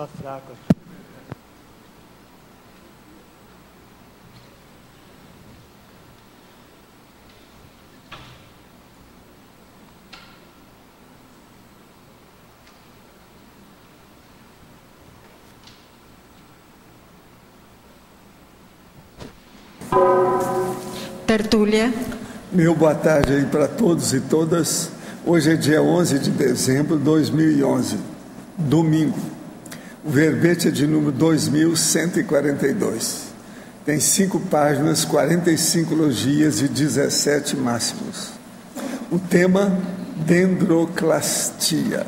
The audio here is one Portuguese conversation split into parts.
Está fraco. Tertúlia. Meu boa tarde aí para todos e todas. Hoje é dia 11 de dezembro de 2011, domingo. O verbete é de número 2142. Tem 5 páginas, 45 logias e 17 máximos. O tema, dendroclastia.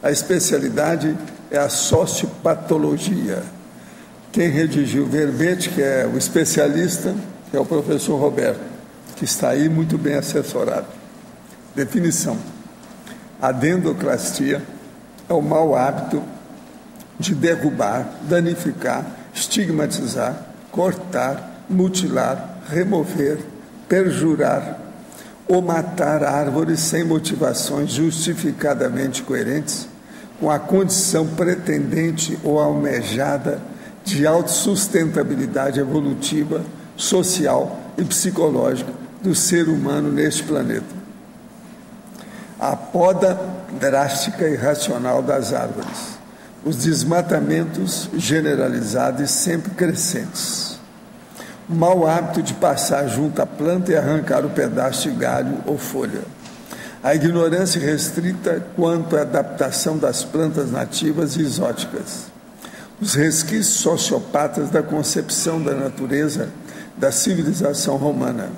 A especialidade é a sociopatologia. Quem redigiu o verbete, que é o especialista, é o professor Roberto, que está aí muito bem assessorado. Definição: a dendroclastia é o mau hábito de derrubar, danificar, estigmatizar, cortar, mutilar, remover, perjurar ou matar árvores sem motivações justificadamente coerentes com a condição pretendente ou almejada de autossustentabilidade evolutiva, social e psicológica do ser humano neste planeta. A poda drástica e irracional das árvores, os desmatamentos generalizados e sempre crescentes, o mau hábito de passar junto à planta e arrancar o pedaço de galho ou folha, a ignorância restrita quanto à adaptação das plantas nativas e exóticas, os resquícios sociopatas da concepção da natureza da civilização romana,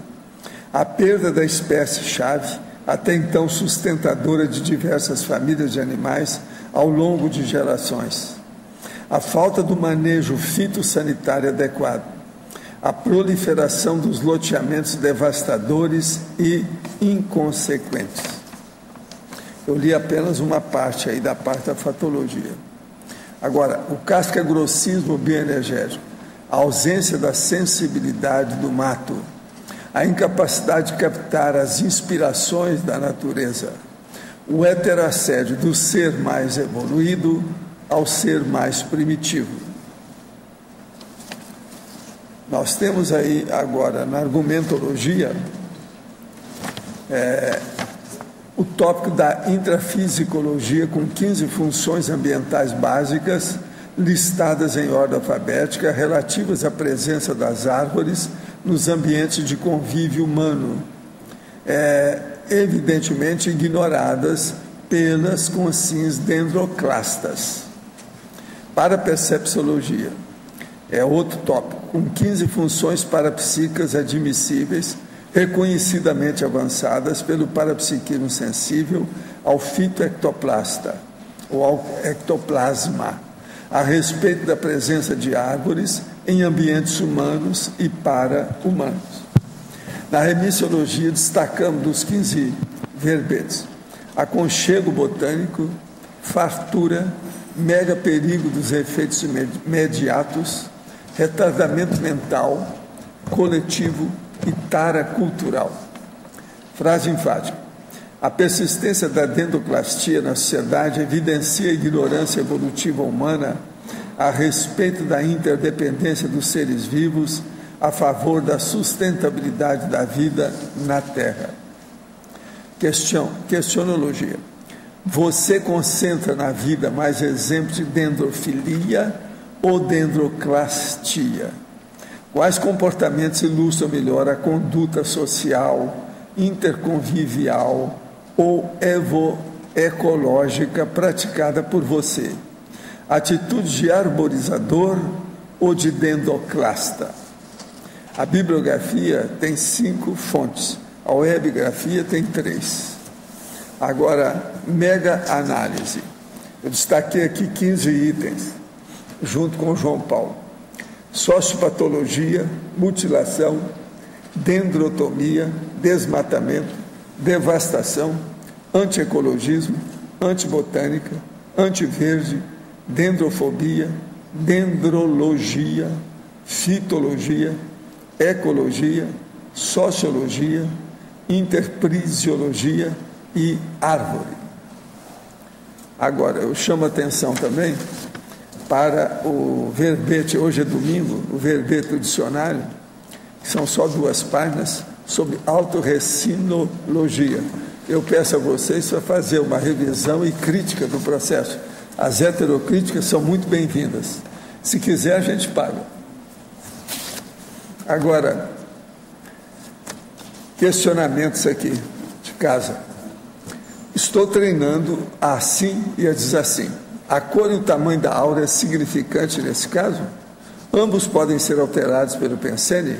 a perda da espécie-chave, até então sustentadora de diversas famílias de animais ao longo de gerações, a falta do manejo fitossanitário adequado, a proliferação dos loteamentos devastadores e inconsequentes. Eu li apenas uma parte aí da parte da fatologia. Agora, o casca-grossismo bioenergético, a ausência da sensibilidade do mato, a incapacidade de captar as inspirações da natureza, o heterassédio do ser mais evoluído ao ser mais primitivo. Nós temos aí agora, na argumentologia, o tópico da intrafisicologia, com 15 funções ambientais básicas listadas em ordem alfabética, relativas à presença das árvores nos ambientes de convívio humano, evidentemente ignoradas pelas consciências dendroclastas. Para a percepciologia, é outro tópico, com 15 funções parapsíquicas admissíveis, reconhecidamente avançadas pelo parapsiquismo sensível ao fitoectoplasta, ou ao ectoplasma, a respeito da presença de árvores em ambientes humanos e para-humanos. Na remissiologia, destacamos dos 15 verbetes: aconchego botânico, fartura, mega perigo dos efeitos imediatos, retardamento mental, coletivo e tara cultural. Frase enfática: a persistência da dendroclastia na sociedade evidencia a ignorância evolutiva humana a respeito da interdependência dos seres vivos a favor da sustentabilidade da vida na Terra. Questionologia: você concentra na vida mais exemplos de dendrofilia ou dendroclastia? Quais comportamentos ilustram melhor a conduta social, interconvivial ou ecológica praticada por você? Atitude de arborizador ou de dendroclasta? A bibliografia tem 5 fontes, a webgrafia tem 3. Agora, mega análise. Eu destaquei aqui 15 itens, junto com o João Paulo: sociopatologia, mutilação, dendrotomia, desmatamento, devastação, antiecologismo, antibotânica, antiverde, dendrofobia, dendrologia, fitologia, ecologia, sociologia, interprisiologia e árvore. Agora, eu chamo a atenção também para o verbete, hoje é domingo, o verbete do dicionário, que são só 2 páginas, sobre autorrecinologia. Eu peço a vocês para fazer uma revisão e crítica do processo. As heterocríticas são muito bem-vindas. Se quiser, a gente paga. Agora, questionamentos aqui de casa. Estou treinando a assim e a desassim. A cor e o tamanho da aura é significante nesse caso? Ambos podem ser alterados pelo Pensene?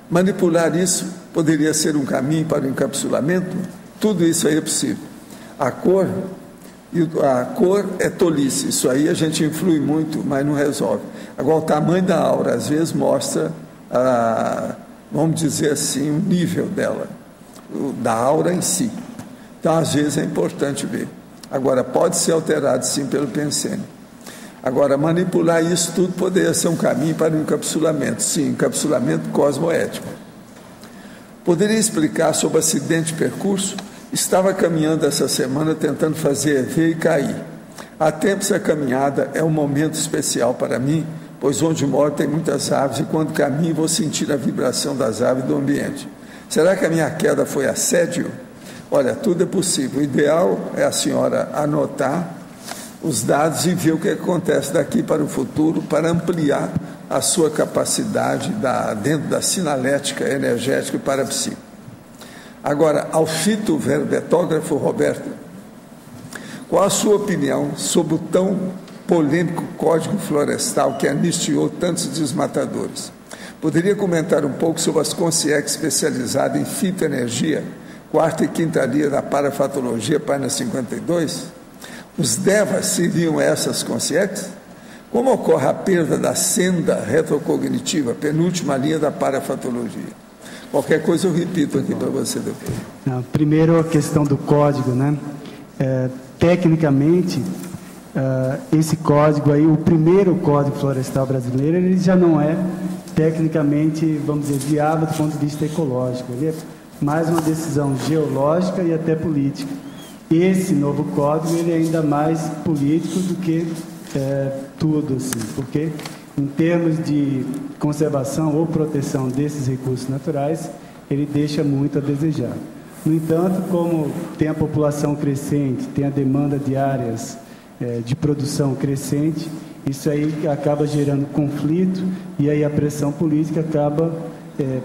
Manipular isso poderia ser um caminho para o encapsulamento? Tudo isso aí é possível. A cor é tolice, isso aí a gente influi muito, mas não resolve. Agora, o tamanho da aura, às vezes, mostra, vamos dizer assim, o nível dela, da aura em si. Então, às vezes, é importante ver. Agora, pode ser alterado, sim, pelo Pensene. Agora, manipular isso tudo poderia ser um caminho para o encapsulamento. Sim, encapsulamento cosmoético. Poderia explicar sobre o acidente de percurso? Estava caminhando essa semana tentando fazer EV e cair. Há tempos a caminhada é um momento especial para mim, pois onde moro tem muitas árvores e quando caminho vou sentir a vibração das árvores do ambiente. Será que a minha queda foi assédio? Olha, tudo é possível. O ideal é a senhora anotar os dados e ver o que acontece daqui para o futuro para ampliar a sua capacidade dentro da sinalética energética e parapsíquica. Agora, ao fitoverbetógrafo Roberto, qual a sua opinião sobre o tão polêmico Código Florestal que anistiou tantos desmatadores? Poderia comentar um pouco sobre as consciências especializadas em fitoenergia, 4ª e 5ª linha da parafatologia, página 52? Os devas seriam essas consciências? Como ocorre a perda da senda retrocognitiva, penúltima linha da parafatologia? Qualquer coisa eu repito aqui para você depois. Não, primeiro a questão do código, né? Tecnicamente, esse código aí, o primeiro Código Florestal brasileiro, ele já não é tecnicamente, vamos dizer, viável do ponto de vista ecológico. Ele é mais uma decisão geológica e até política. Esse novo código, ele é ainda mais político do que tudo, assim, porque em termos de conservação ou proteção desses recursos naturais, ele deixa muito a desejar. No entanto, como tem a população crescente, tem a demanda de áreas de produção crescente, isso aí acaba gerando conflito e aí a pressão política acaba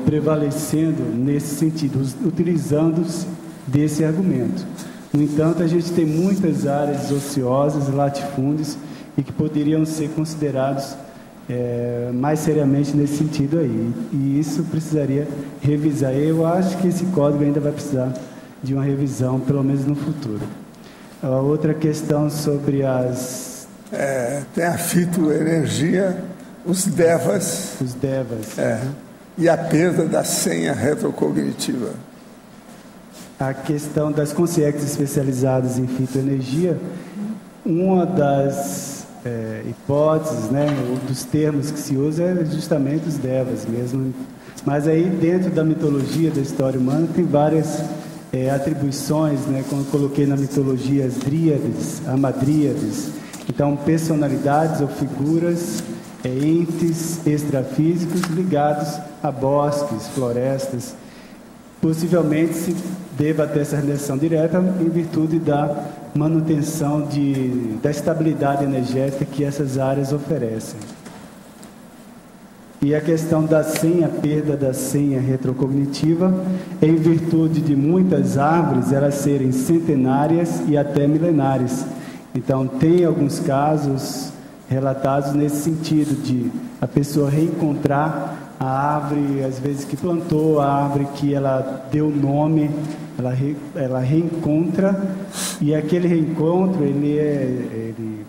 prevalecendo nesse sentido, utilizando-se desse argumento. No entanto, a gente tem muitas áreas ociosas, latifúndios, e que poderiam ser considerados mais seriamente nesse sentido aí. E isso precisaria revisar. Eu acho que esse código ainda vai precisar de uma revisão, pelo menos no futuro. A outra questão sobre as... tem a fitoenergia, os devas. Os devas. E a perda da senha retrocognitiva. A questão das consciências especializadas em fitoenergia, uma das hipóteses, né, dos termos que se usa é justamente os devas mesmo. Mas aí dentro da mitologia da história humana tem várias atribuições, né, como eu coloquei na mitologia as dríades, amadríades. Então, personalidades ou figuras, entes extrafísicos ligados a bosques, florestas. Possivelmente se deva ter essa relação direta em virtude da manutenção da estabilidade energética que essas áreas oferecem. E a questão da senha, a perda da senha retrocognitiva, em virtude de muitas árvores elas serem centenárias e até milenares. Então, tem alguns casos relatados nesse sentido, de a pessoa reencontrar a árvore, às vezes que plantou, a árvore que ela deu nome, ela reencontra, e aquele reencontro, ele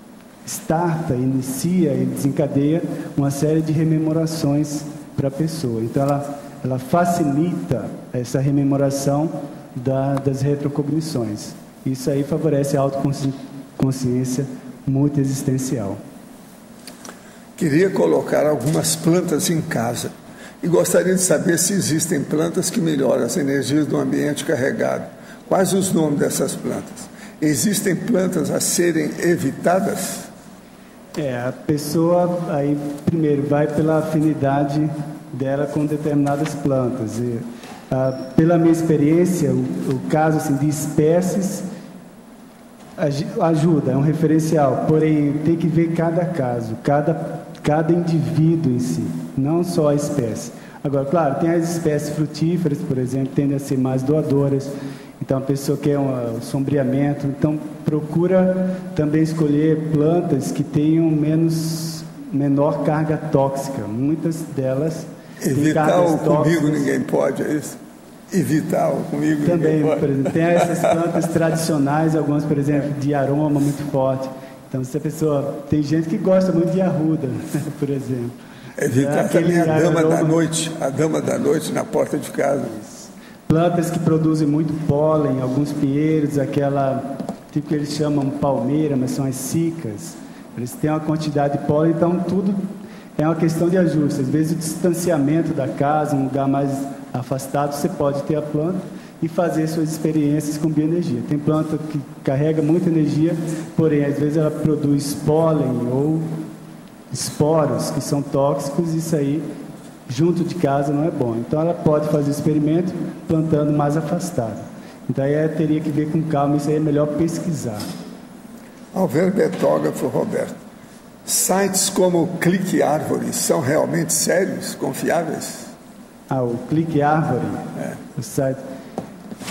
inicia, ele desencadeia uma série de rememorações para a pessoa. Então, ela facilita essa rememoração das retrocognições. Isso aí favorece a autoconsciência multiexistencial. Queria colocar algumas plantas em casa e gostaria de saber se existem plantas que melhoram as energias do ambiente carregado. Quais os nomes dessas plantas? Existem plantas a serem evitadas? A pessoa aí primeiro vai pela afinidade dela com determinadas plantas. Pela minha experiência, o caso assim, de espécies ajuda, é um referencial, porém tem que ver cada caso, cada indivíduo em si, não só a espécie. Agora, claro, tem as espécies frutíferas, por exemplo, tendem a ser mais doadoras, então a pessoa quer um sombreamento, então procura também escolher plantas que tenham menor carga tóxica, muitas delas têm cargas tóxicas. Evitar o comigo ninguém pode, é isso? Evitar o comigo também, ninguém pode. Por exemplo, tem essas plantas tradicionais, algumas, por exemplo, de aroma muito forte. Então, se a pessoa... Tem gente que gosta muito de arruda, por exemplo. Evitar também a dama da noite na porta de casa. Plantas que produzem muito pólen, alguns pinheiros, aquela tipo que eles chamam palmeira, mas são as cicas. Eles têm uma quantidade de pólen, então tudo é uma questão de ajuste. Às vezes o distanciamento da casa, um lugar mais afastado, você pode ter a planta e fazer suas experiências com bioenergia. Tem planta que carrega muita energia, porém, às vezes ela produz pólen ou esporos que são tóxicos, e isso aí, junto de casa, não é bom. Então, ela pode fazer o experimento plantando mais afastado. Então, aí teria que ver com calma, isso aí é melhor pesquisar. Ao ver betógrafo, Roberto, sites como Clique Árvore são realmente sérios, confiáveis? O Clique Árvore, o site...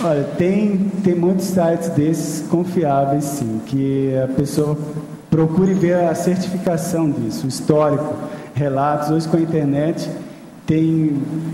Olha, tem muitos sites desses confiáveis, sim, que a pessoa procure ver a certificação disso, o histórico, relatos. Hoje com a internet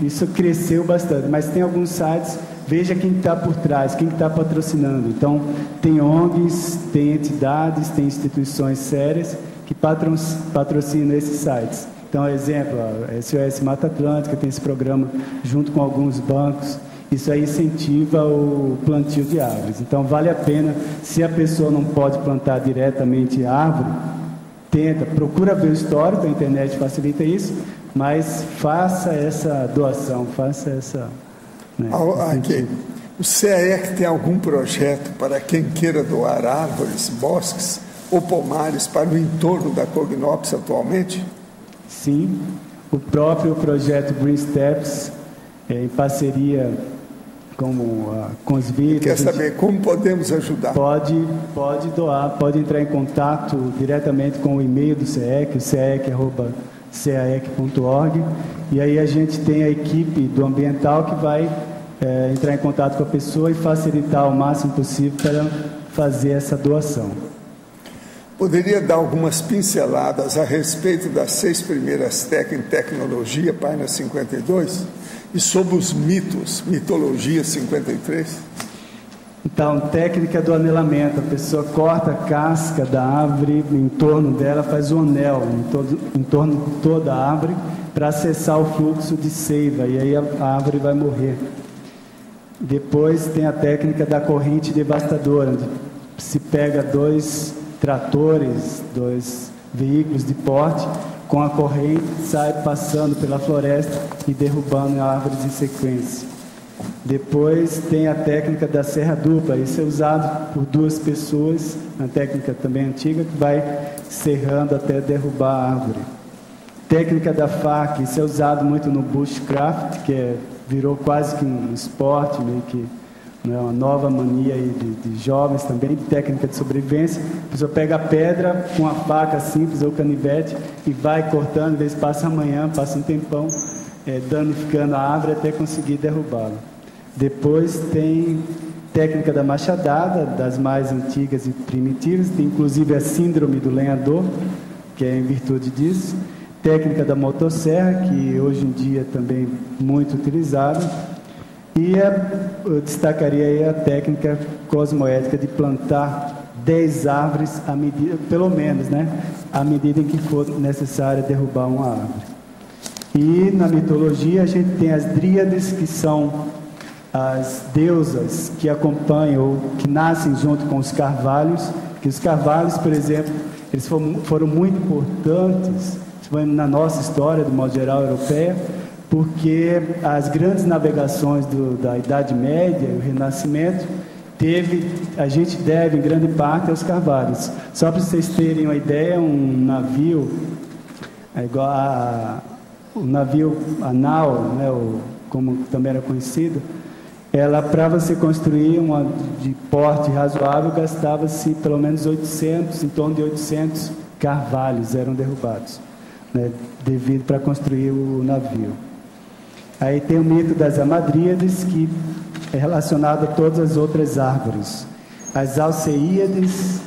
isso cresceu bastante, mas tem alguns sites, veja quem está por trás, quem está patrocinando. Então, tem ONGs, tem entidades, tem instituições sérias que patrocinam esses sites. Então, exemplo, a SOS Mata Atlântica tem esse programa junto com alguns bancos. Isso aí incentiva o plantio de árvores. Então, vale a pena, se a pessoa não pode plantar diretamente árvore, procura ver o histórico, a internet facilita isso, mas faça essa doação, faça essa... Aqui, o CAEC tem algum projeto para quem queira doar árvores, bosques ou pomares para o entorno da Cognops atualmente? Sim, o próprio projeto Green Steps, em parceria com os vídeos. Quer saber como podemos ajudar? Pode doar, pode entrar em contato diretamente com o e-mail do CAEC, o caec@caec.org, e aí a gente tem a equipe do ambiental que vai entrar em contato com a pessoa e facilitar o máximo possível para fazer essa doação. Poderia dar algumas pinceladas a respeito das 6 primeiras em tecnologia, página 52, e sobre os mitos, mitologia 53? Então, técnica do anelamento, a pessoa corta a casca da árvore, em torno dela faz um anel, em torno de toda a árvore, para acessar o fluxo de seiva, e aí a árvore vai morrer. Depois tem a técnica da corrente devastadora, onde se pega 2 tratores, 2 veículos de porte, com a corrente sai passando pela floresta e derrubando árvores em sequência. Depois tem a técnica da serra dupla, isso é usado por 2 pessoas, uma técnica também antiga, que vai serrando até derrubar a árvore. Técnica da faca, isso é usado muito no bushcraft, que virou quase que um esporte, meio que uma nova mania aí de jovens também, de técnica de sobrevivência. A pessoa pega a pedra com a faca simples ou canivete e vai cortando, às vezes passa amanhã, passa um tempão, danificando a árvore até conseguir derrubá-la. Depois tem técnica da machadada, das mais antigas e primitivas, tem inclusive a síndrome do lenhador, que é em virtude disso. Técnica da motosserra, que hoje em dia também muito utilizada. E eu destacaria aí a técnica cosmoética de plantar 10 árvores à medida, pelo menos, à medida em que for necessário derrubar uma árvore. E na mitologia a gente tem as dríades, que são as deusas que acompanham ou que nascem junto com os carvalhos, que os carvalhos, por exemplo, eles foram muito importantes na nossa história, de modo geral, europeia, porque as grandes navegações da Idade Média e o Renascimento a gente deve, em grande parte, aos carvalhos. Só para vocês terem uma ideia, um navio, é igual o navio anal, né, como também era conhecido, ela, para você construir uma de porte razoável, gastava-se pelo menos 800, em torno de 800 carvalhos eram derrubados, né, devido para construir o navio. Aí tem o mito das Hamadríades, que é relacionado a todas as outras árvores. As Alceíades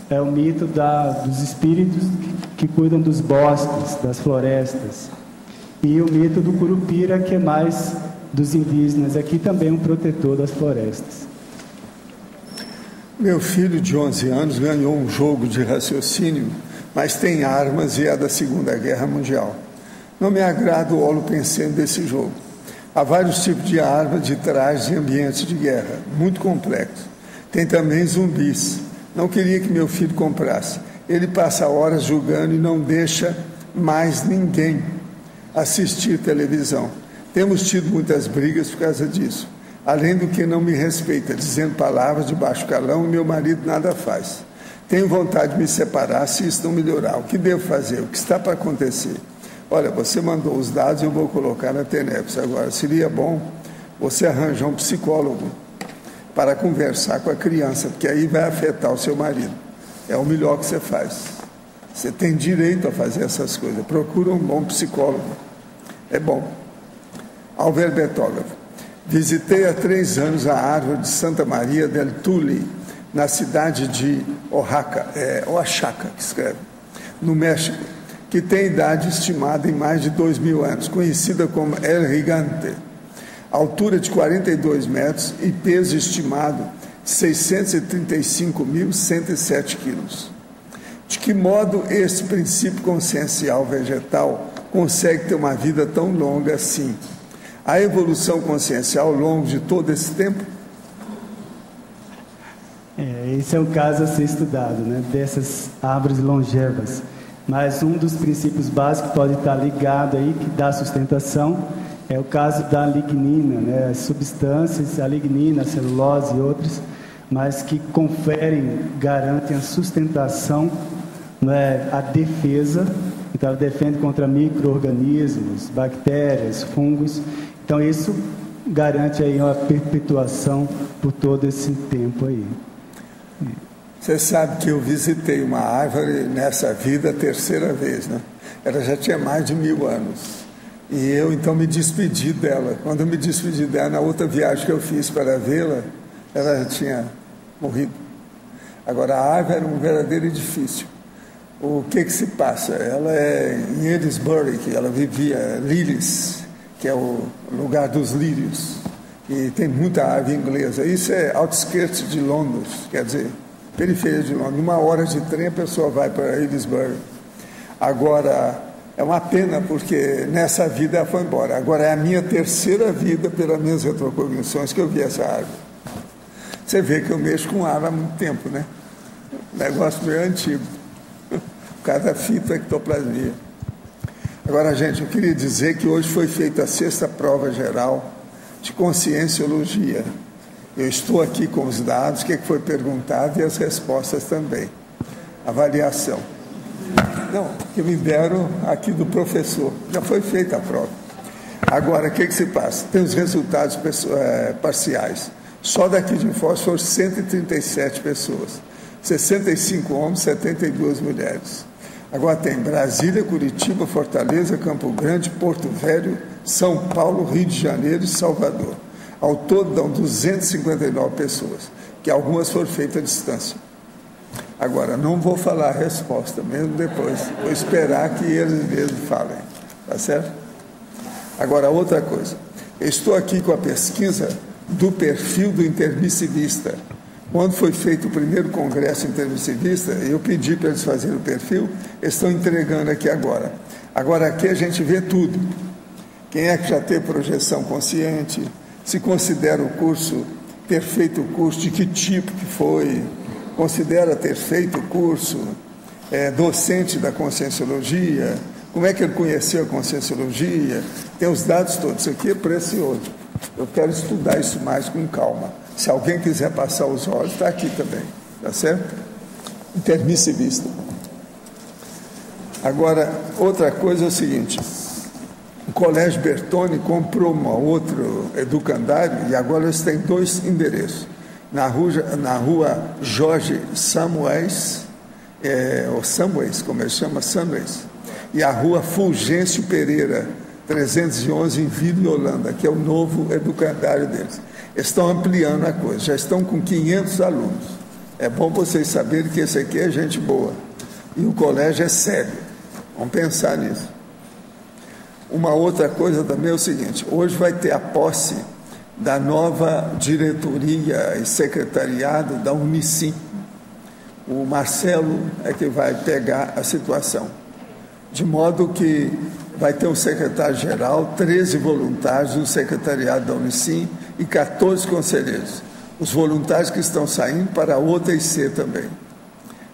é o mito dos espíritos que cuidam dos bosques, das florestas. E o mito do Curupira, que é mais dos indígenas, aqui também um protetor das florestas. Meu filho de 11 anos ganhou um jogo de raciocínio, mas tem armas e é da Segunda Guerra Mundial. Não me agrada o holopensene desse jogo. Há vários tipos de armas de trajes em ambientes de guerra, muito complexos. Tem também zumbis. Não queria que meu filho comprasse. Ele passa horas jogando e não deixa mais ninguém assistir televisão. Temos tido muitas brigas por causa disso. Além do que não me respeita, dizendo palavras de baixo calão, e meu marido nada faz. Tenho vontade de me separar se isso não melhorar. O que devo fazer? O que está para acontecer? Olha, você mandou os dados e eu vou colocar na TENEPS. Agora, seria bom você arranjar um psicólogo para conversar com a criança, porque aí vai afetar o seu marido. É o melhor que você faz. Você tem direito a fazer essas coisas. Procura um bom psicólogo. É bom. Álvaro Betógrafo. Visitei há 3 anos a árvore de Santa Maria del Tule, na cidade de Oaxaca, que escreve, no México, que tem idade estimada em mais de 2.000 anos, conhecida como El Gigante, altura de 42 metros e peso estimado de 635.107 quilos. De que modo esse princípio consciencial vegetal consegue ter uma vida tão longa assim? A evolução consciencial ao longo de todo esse tempo? Esse é um caso a ser estudado, né, dessas árvores longevas. Mas um dos princípios básicos pode estar ligado aí, que dá sustentação, é o caso da lignina, né, as substâncias, a lignina, a celulose e outras, mas que conferem, garantem a sustentação, né, a defesa. Então, ela defende contra micro-organismos, bactérias, fungos. Então, isso garante aí uma perpetuação por todo esse tempo aí. Você sabe que eu visitei uma árvore nessa vida a 3ª vez, né? Ela já tinha mais de 1000 anos. E eu, então, me despedi dela. Quando eu me despedi dela, na outra viagem que eu fiz para vê-la, ela já tinha morrido. Agora, a árvore era um verdadeiro edifício. O que se passa? Ela é em Edinburgh, que ela vivia, Lilies, que é o lugar dos lírios. E tem muita árvore inglesa. Isso é outskirts de Londres, quer dizer, periferia de Londres. 1 hora de trem a pessoa vai para Edinburgh. Agora, é uma pena porque nessa vida ela foi embora. Agora é a minha 3ª vida, pelas minhas retrocognições, que eu vi essa árvore. Você vê que eu mexo com árvore há muito tempo, né? Negócio meio antigo. Por causa da fitoectoplasmia. Agora, gente, eu queria dizer que hoje foi feita a 6ª prova geral de conscienciologia. Eu estou aqui com os dados, o que foi perguntado e as respostas também. Avaliação. Não, que me deram aqui do professor. Já foi feita a prova. Agora, o que se passa? Tem os resultados parciais. Só daqui de Foz foram 137 pessoas. 65 homens, 72 mulheres. Agora tem Brasília, Curitiba, Fortaleza, Campo Grande, Porto Velho, São Paulo, Rio de Janeiro e Salvador. Ao todo dão 259 pessoas, que algumas foram feitas à distância. Agora, não vou falar a resposta, mesmo depois. Vou esperar que eles mesmos falem. Tá certo? Agora, outra coisa. Eu estou aqui com a pesquisa do perfil do intermissivista. Quando foi feito o primeiro congresso intermissivista, eu pedi para eles fazerem o perfil, eles estão entregando aqui agora. Agora, aqui a gente vê tudo. Quem é que já teve projeção consciente, se considera o curso ter feito o curso, de que tipo que foi, considera ter feito o curso, docente da conscienciologia, como é que ele conheceu a conscienciologia, tem os dados todos. Isso aqui é precioso. Eu quero estudar isso mais com calma. Se alguém quiser passar os olhos, está aqui também, tá certo? Intermissivista. Agora, outra coisa é o seguinte, o Colégio Bertone comprou outro educandário e agora eles têm 2 endereços. Na rua Jorge Samuels, ou Samuels, como ele chama, Samuels, e a rua Fulgêncio Pereira, 311, em Vila e Holanda, que é o novo educandário deles. Estão ampliando a coisa, já estão com 500 alunos. É bom vocês saberem que esse aqui é gente boa. E o colégio é sério. Vamos pensar nisso. Uma outra coisa também é o seguinte, hoje vai ter a posse da nova diretoria e secretariado da Unicim. O Marcelo é que vai pegar a situação. De modo que vai ter um secretário-geral, 13 voluntários no secretariado da Unicim e 14 conselheiros. Os voluntários que estão saindo para a outra IC também.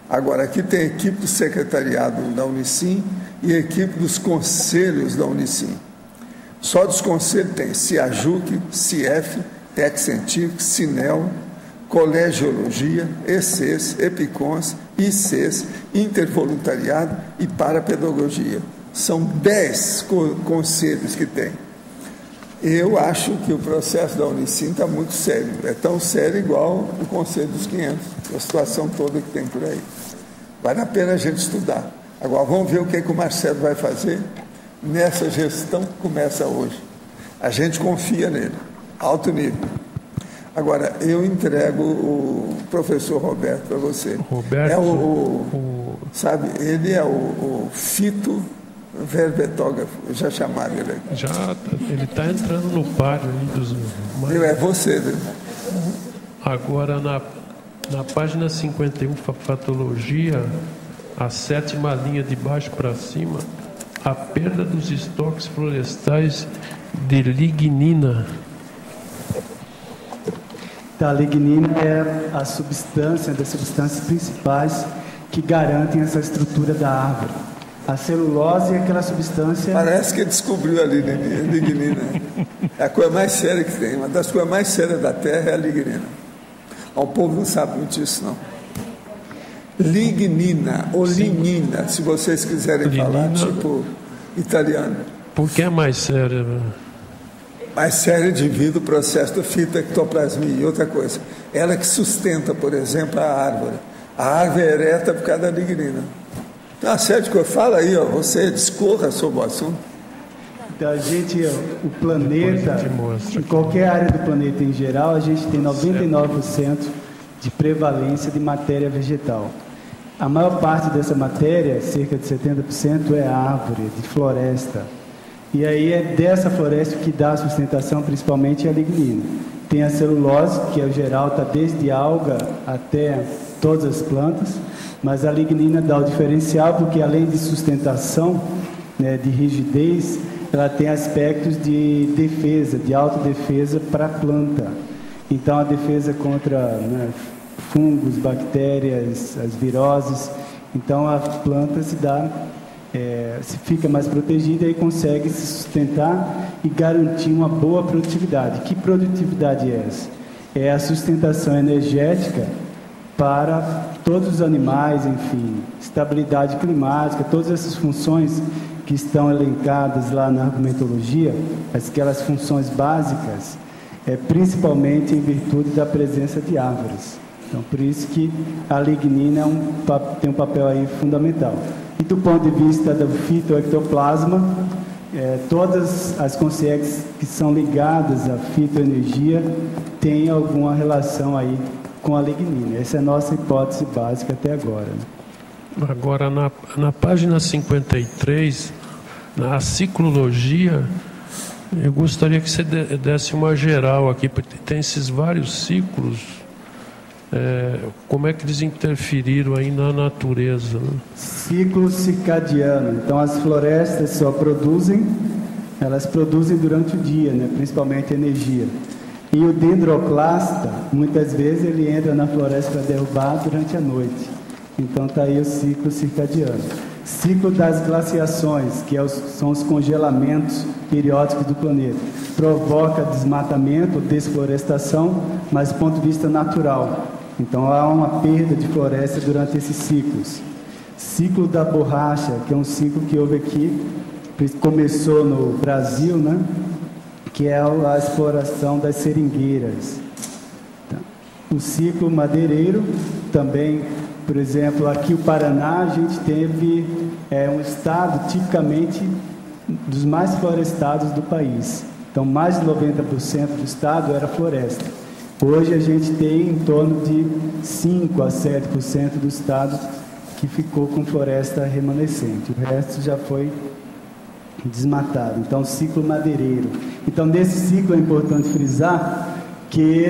Agora, aqui tem a equipe do secretariado da Unicim e a equipe dos conselhos da Unicim. Só dos conselhos tem CIAJUC, CIEF, TecCientífico, CINEL, Colegiologia, ECES, EPICONS, ICES, Intervoluntariado e Parapedagogia. São 10 conselhos que tem. Eu acho que o processo da Unicim está muito sério. É tão sério igual o Conselho dos 500, a situação toda que tem por aí. Vale a pena a gente estudar. Agora, vamos ver o que o Marcelo vai fazer nessa gestão que começa hoje. A gente confia nele, alto nível. Agora, eu entrego o professor Roberto para você. Roberto? Sabe, ele é o fitoverbetógrafo, já chamaram ele aqui. Já, ele está entrando no páreo aí dos... É você, né? Agora, na página 51, Patologia, a 7ª linha de baixo para cima, a perda dos estoques florestais de lignina. A lignina é a substância, das substâncias principais que garantem essa estrutura da árvore. A celulose é aquela substância... Parece que ele descobriu a lignina. É a coisa mais séria que tem. Uma das coisas mais sérias da Terra é a lignina. O povo não sabe muito disso, não. Lignina ou lignina, se vocês quiserem falar, tipo italiano. Por que é mais séria? Mais séria devido ao processo da fitoectoplasmia. E outra coisa, ela que sustenta, por exemplo, a árvore. A árvore é ereta por causa da lignina. Tá certo que eu falo aí, ó, você discorra sobre o assunto. Então, a gente, o planeta, em qualquer área do planeta em geral, a gente tem 99% de prevalência de matéria vegetal. A maior parte dessa matéria, cerca de 70%, é árvore, de floresta. E aí é dessa floresta que dá a sustentação, principalmente a lignina. Tem a celulose, que é o geral, está desde alga até todas as plantas, mas a lignina dá o diferencial, porque além de sustentação, né, de rigidez, ela tem aspectos de defesa, de autodefesa para a planta. Então, a defesa contra, né, fungos, bactérias, as viroses. Então, a planta se fica mais protegida e consegue se sustentar e garantir uma boa produtividade. Que produtividade é essa? É a sustentação energética para todos os animais, enfim, estabilidade climática, todas essas funções que estão elencadas lá na argumentologia, aquelas funções básicas, principalmente em virtude da presença de árvores. Então, por isso que a lignina tem um papel aí fundamental. E do ponto de vista do fitoectoplasma, todas as consciências que são ligadas à fitoenergia têm alguma relação aí com a lignina. Essa é a nossa hipótese básica até agora. Agora, na página 53, na ciclologia, eu gostaria que você desse uma geral aqui, porque tem esses vários ciclos, como é que eles interferiram aí na natureza? Né? Ciclo circadiano. Então, as florestas elas produzem durante o dia, né? Principalmente energia. E o dendroclasta, muitas vezes, ele entra na floresta para derrubar durante a noite. Então, está aí o ciclo circadiano. Ciclo das glaciações, que são os congelamentos periódicos do planeta. Provoca desmatamento, desflorestação, mas do ponto de vista natural. Então há uma perda de floresta durante esses ciclos. Ciclo da borracha, que é um ciclo que houve aqui, começou no Brasil, né? Que é a exploração das seringueiras. O ciclo madeireiro também, por exemplo, aqui o Paraná, a gente teve um estado tipicamente dos mais florestados do país. Então, mais de 90% do estado era floresta. Hoje a gente tem em torno de 5 a 7% do estado que ficou com floresta remanescente. O resto já foi desmatado. Então, ciclo madeireiro. Então, nesse ciclo é importante frisar que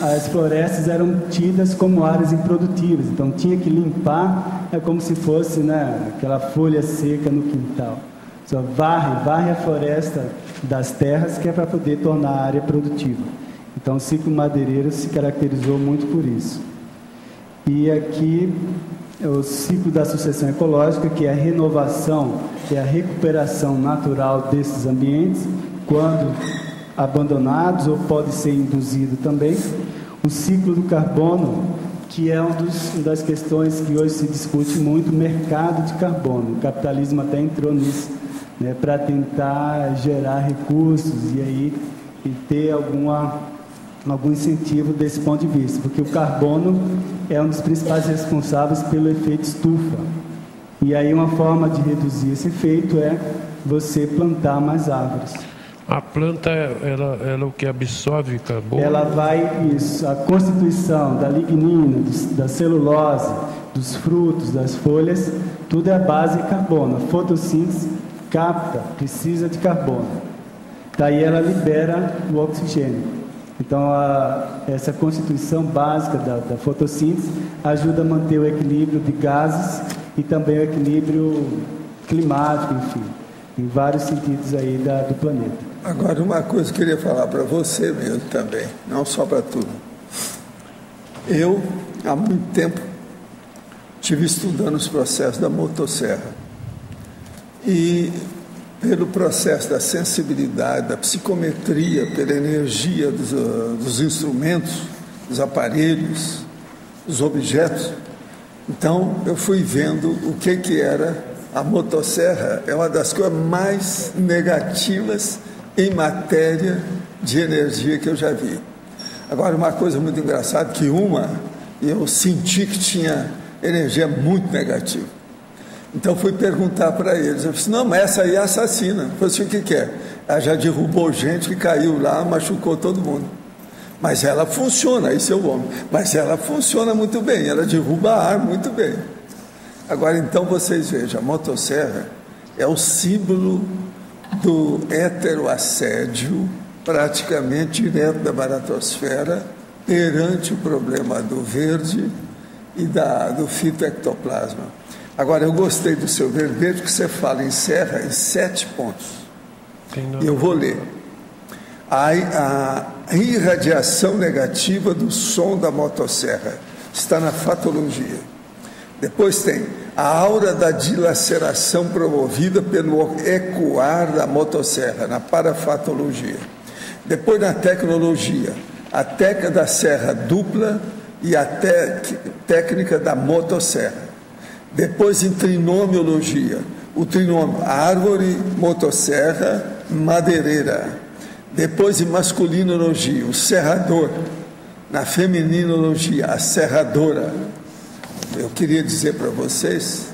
as florestas eram tidas como áreas improdutivas. Então, tinha que limpar, é como se fosse, né, aquela folha seca no quintal. Só varre a floresta das terras, que é para poder tornar a área produtiva. Então, o ciclo madeireiro se caracterizou muito por isso. E aqui é o ciclo da sucessão ecológica, que é a renovação, que é a recuperação natural desses ambientes, quando abandonados ou pode ser induzido também. O ciclo do carbono, que é uma das questões que hoje se discute muito, o mercado de carbono. O capitalismo até entrou nisso, né, para tentar gerar recursos e ter algum incentivo desse ponto de vista, porque o carbono é um dos principais responsáveis pelo efeito estufa. E aí uma forma de reduzir esse efeito é você plantar mais árvores. A planta, ela o que absorve carbono? Ela vai, isso, a constituição da lignina, da celulose, dos frutos, das folhas, tudo é a base de carbono. A fotossíntese capta, precisa de carbono. Daí ela libera o oxigênio. Então, essa constituição básica da fotossíntese ajuda a manter o equilíbrio de gases e também o equilíbrio climático, enfim, em vários sentidos aí do planeta. Agora, uma coisa que eu queria falar para você mesmo também, não só para tudo. Eu, há muito tempo, estive estudando os processos da motosserra. E pelo processo da sensibilidade, da psicometria, pela energia dos instrumentos, dos aparelhos, dos objetos. Então, eu fui vendo o que era a motosserra. É uma das coisas mais negativas em matéria de energia que eu já vi. Agora, uma coisa muito engraçada, que eu senti que tinha energia muito negativa. Então, fui perguntar para eles. Eu disse, não, mas essa aí é assassina. Eu falei assim, o que é? Ela já derrubou gente que caiu lá, machucou todo mundo. Mas ela funciona, isso é o homem. Mas ela funciona muito bem, ela derruba ar muito bem. Agora, então, vocês vejam, a motosserra é o símbolo do heteroassédio, praticamente direto da baratosfera, perante o problema do verde e do fitoectoplasma. Agora, eu gostei do seu verbete, que você fala em serra em 7 pontos. E eu vou ler. A irradiação negativa do som da motosserra está na fatologia. Depois tem a aura da dilaceração promovida pelo ecoar da motosserra, na parafatologia. Depois, na tecnologia, a técnica da serra dupla e a técnica da motosserra. Depois, em trinomiologia, o trinômio árvore, motosserra, madeireira. Depois, em masculinologia, o serrador. Na femininologia, a serradora. Eu queria dizer para vocês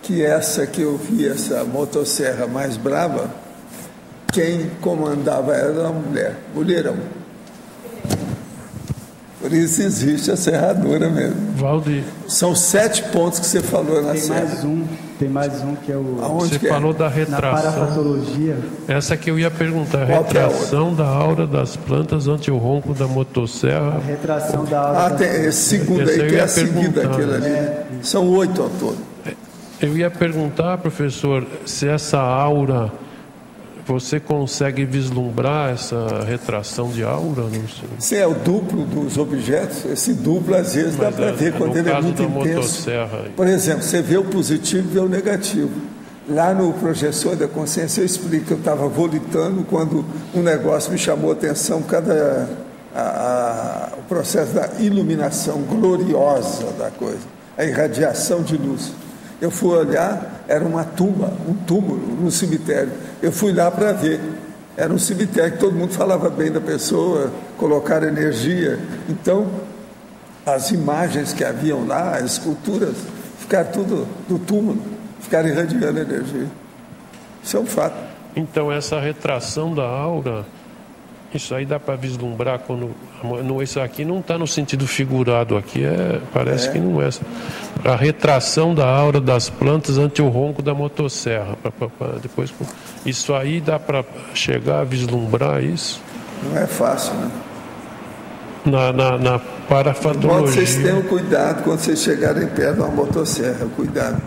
que essa que eu vi, essa motosserra mais brava, quem comandava era uma mulherão. Por isso existe a serradura mesmo. Valdir. São 7 pontos que você falou na serra. Tem mais um que é o... Aonde você falou da retração. Na parafatologia. Essa que eu ia perguntar. A retração da aura das plantas ante o ronco da motosserra. A retração da aura. Tem esse segundo aí, que é a seguida aquele ali. São 8 ao todo. Eu ia perguntar, professor, se essa aura você consegue vislumbrar essa retração de aura? Não sei. Sim, é o duplo dos objetos. Esse duplo, às vezes, dá para ver quando ele é muito intenso. Por exemplo, você vê o positivo e vê o negativo. Lá no Projeção da Consciência eu explico que eu estava volitando quando um negócio me chamou a atenção, o processo da iluminação gloriosa da coisa, a irradiação de luz. Eu fui olhar, era uma tumba, um túmulo no cemitério. Eu fui lá para ver. Era um cemitério que todo mundo falava bem da pessoa, colocaram energia. Então, as imagens que haviam lá, as esculturas, ficaram tudo do túmulo, ficaram irradiando energia. Isso é um fato. Então, essa retração da aura, isso aí dá para vislumbrar quando... Isso aqui não está no sentido figurado, aqui parece que não é. A retração da aura das plantas ante o ronco da motosserra. Depois, isso aí dá para chegar a vislumbrar isso? Não é fácil, né? Na parafatologia. Quando vocês tenham cuidado quando vocês chegarem perto de uma motosserra, cuidado.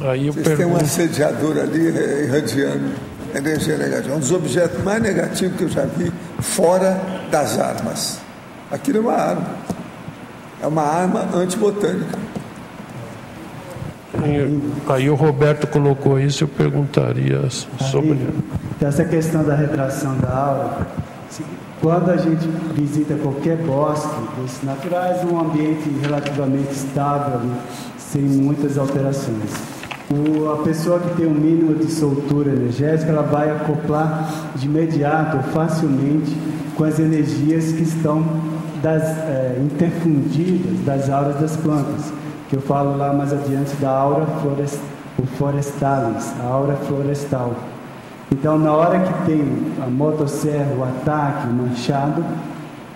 Aí vocês têm um assediador ali irradiando energia negativa. Um dos objetos mais negativos que eu já vi fora das armas. Aquilo é uma arma. É uma arma antibotânica. Aí o Roberto colocou isso, eu perguntaria sobre... Então, essa questão da retração da aura, quando a gente visita qualquer bosque desses naturais, um ambiente relativamente estável, sem muitas alterações. A pessoa que tem um mínimo de soltura energética, ela vai acoplar de imediato, facilmente, com as energias que estão interfundidas das auras das plantas, que eu falo lá mais adiante da aura florestalis, a aura florestal. Então, na hora que tem a motosserra, o ataque, o machado,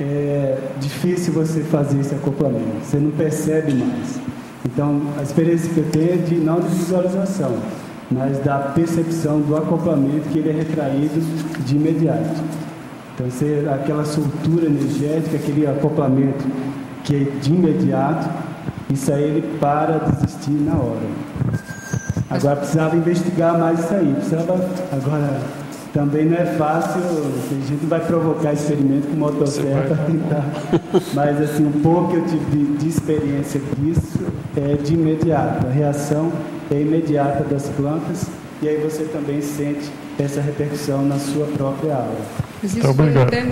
é difícil você fazer esse acoplamento, você não percebe mais. Então, a experiência que eu tenho é não de visualização, mas da percepção do acoplamento, que ele é retraído de imediato. Então, aquela soltura energética, aquele acoplamento que é de imediato, isso aí ele para de existir na hora. Agora, precisava investigar mais isso aí. Agora, também não é fácil, a gente vai provocar experimento com motosserra para tentar. Mas, assim, um pouco que eu tive de experiência disso é de imediato. A reação é imediata das plantas e aí você também sente essa repercussão na sua própria aura. Mas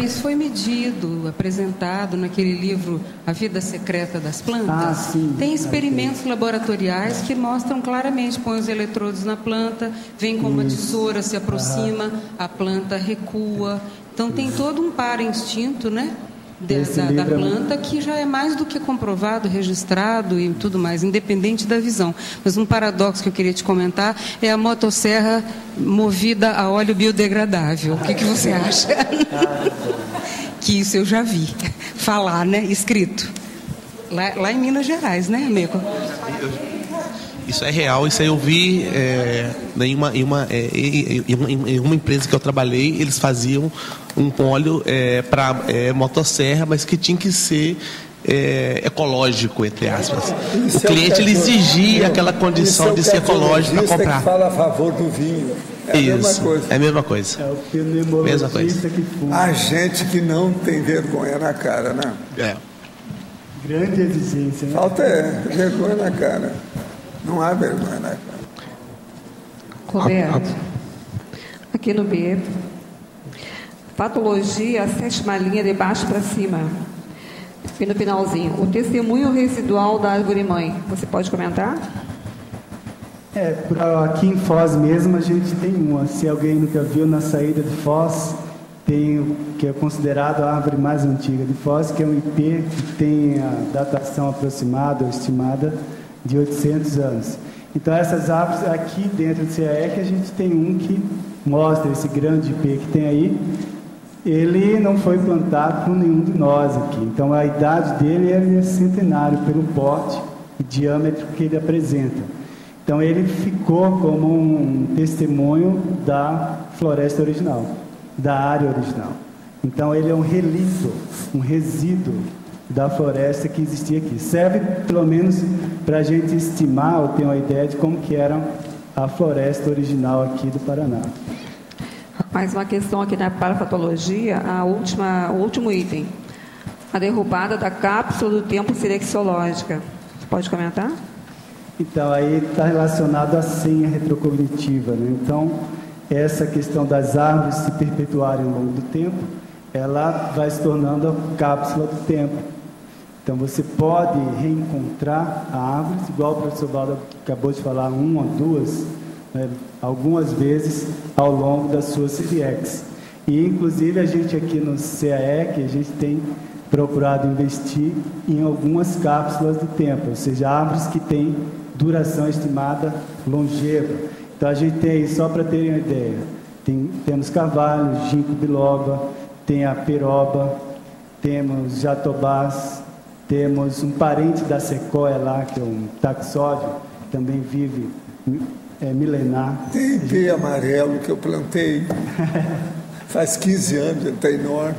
isso foi medido, apresentado naquele livro A Vida Secreta das Plantas. Sim. Tem experimentos laboratoriais que mostram claramente, põe os eletrodos na planta, vem com uma tesoura, se aproxima, a planta recua. Então tem todo um para-instinto, né? Da planta, que já é mais do que comprovado, registrado e tudo mais, independente da visão. Mas um paradoxo que eu queria te comentar é a motosserra movida a óleo biodegradável. O que você acha? Que isso eu já vi falar, né? Escrito. Lá em Minas Gerais, né, amigo? Isso é real, isso aí eu vi em uma empresa que eu trabalhei, eles faziam um óleo para motosserra, mas que tinha que ser ecológico, entre aspas. O cliente ele exigia aquela condição de ser ecológico para comprar. Que fala a favor do vinho. É isso, a mesma coisa. É a mesma coisa. É o pneumologista que fuma. A gente que não tem vergonha na cara, né? Grande exigência, né? Falta vergonha na cara. Não há vergonha na cara. Roberto, aqui no B, patologia, a 7ª linha de baixo para cima, e no finalzinho, o testemunho residual da árvore-mãe. Você pode comentar? Aqui em Foz mesmo a gente tem uma. Se alguém nunca viu, na saída de Foz, tem o que é considerado a árvore mais antiga de Foz, que é um IP que tem a datação aproximada ou estimada de 800 anos. Então, essas árvores aqui dentro do CAE, que a gente tem um que mostra esse grande IP que tem aí, ele não foi plantado por nenhum de nós aqui. Então, a idade dele é centenário pelo porte e diâmetro que ele apresenta. Então, ele ficou como um testemunho da floresta original, da área original. Então, ele é um relito, um resíduo da floresta que existia aqui. Serve, pelo menos, para a gente estimar ou ter uma ideia de como que era a floresta original aqui do Paraná. Mais uma questão aqui na parafatologia, o último item. A derrubada da cápsula do tempo silexiológica. Você pode comentar? Então, aí está relacionado à senha retrocognitiva, né? Então, essa questão das árvores se perpetuarem ao longo do tempo, ela vai se tornando a cápsula do tempo. Então, você pode reencontrar a árvore, igual o professor Valdo acabou de falar, uma ou duas, né, algumas vezes ao longo da sua CDX. E, inclusive, a gente aqui no CAEC, a gente tem procurado investir em algumas cápsulas do tempo, ou seja, árvores que têm duração estimada longeva. Então, a gente tem, só para terem uma ideia, temos carvalho, ginkgo biloba, tem a peroba, temos jatobás, temos um parente da sequoia lá, que é um taxódio, que também vive milenar. Tem ipê amarelo que eu plantei faz 15 anos, ele está enorme.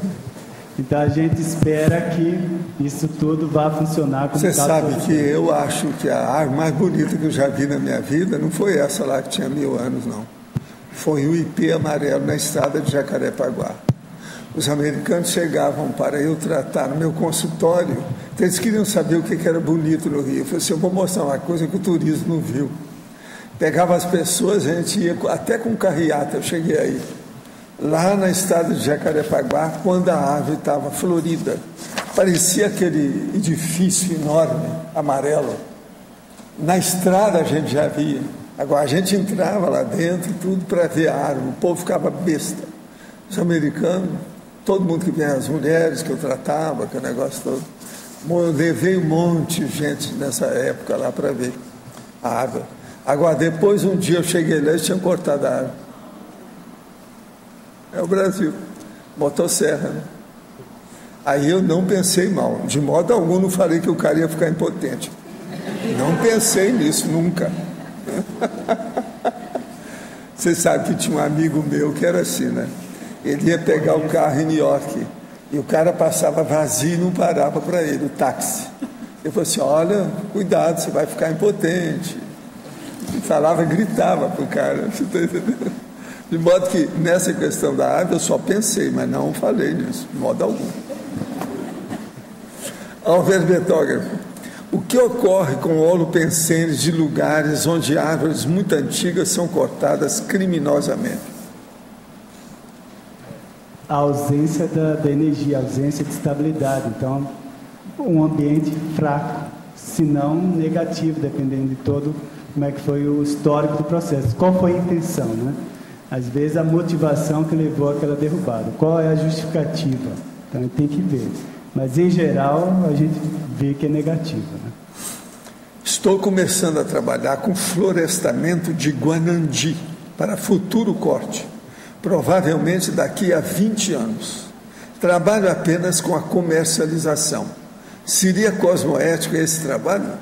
Então a gente espera que isso tudo vá funcionar como Você sabe que eu acho que a árvore mais bonita que eu já vi na minha vida não foi essa lá que tinha 1000 anos, não. Foi o ipê amarelo na estrada de Jacarepaguá. Os americanos chegavam para eu tratar no meu consultório, então eles queriam saber o que era bonito no Rio. Eu falei assim, eu vou mostrar uma coisa que o turismo não viu. Pegava as pessoas, a gente ia até com carreata, eu cheguei aí. Lá na estrada de Jacarepaguá, quando a árvore estava florida, parecia aquele edifício enorme, amarelo. Na estrada a gente já via. Agora a gente entrava lá dentro, tudo para ver a árvore. O povo ficava besta. Os americanos, todo mundo que vinha, as mulheres que eu tratava, aquele negócio todo. Eu levei um monte de gente nessa época lá para ver a árvore. Agora, depois, um dia eu cheguei lá e tinham cortado a árvore. É o Brasil, motosserra, né? Aí eu não pensei mal, de modo algum não falei que o cara ia ficar impotente. Não pensei nisso, nunca. Você sabe que tinha um amigo meu que era assim, né? Ele ia pegar o carro em New York e o cara passava vazio e não parava para ele, o táxi. Eu falei assim, olha, cuidado, você vai ficar impotente. E falava, gritava para o cara, você está entendendo? De modo que, nessa questão da árvore, eu só pensei, mas não falei nisso, de modo algum. Ao verbetógrafo, o que ocorre com holopensenes de lugares onde árvores muito antigas são cortadas criminosamente? A ausência da energia, a ausência de estabilidade. Então, um ambiente fraco, se não negativo, dependendo de todo como é que foi o histórico do processo. Qual foi a intenção, né? Às vezes a motivação que levou àquela derrubada. Qual é a justificativa? Então tem que ver. Mas em geral a gente vê que é negativa, né? Estou começando a trabalhar com florestamento de Guanandi para futuro corte, provavelmente daqui a 20 anos. Trabalho apenas com a comercialização. Seria cosmoético esse trabalho?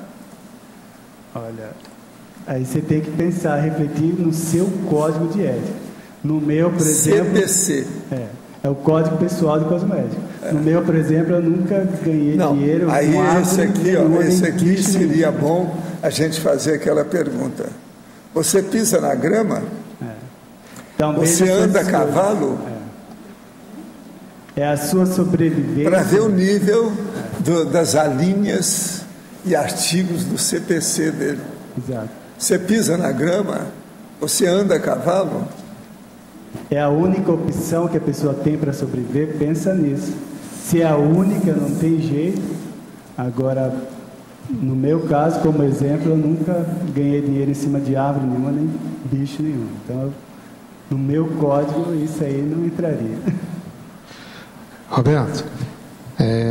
Olha, aí você tem que pensar, refletir no seu código de ética. No meu, por exemplo... CPC. É o Código Pessoal de Cosmoética. No meu, por exemplo, eu nunca ganhei dinheiro... Aí esse aqui seria bom a gente fazer aquela pergunta. Você pisa na grama? Então, você anda a cavalo? É a sua sobrevivência... Para ver o nível das alíneas e artigos do CPC dele. Exato. Você pisa na grama? Você anda a cavalo? É a única opção que a pessoa tem para sobreviver, pensa nisso. Se é a única, não tem jeito. Agora, no meu caso, como exemplo, eu nunca ganhei dinheiro em cima de árvore nenhuma, nem bicho nenhum. Então, no meu código, isso aí não entraria. Roberto,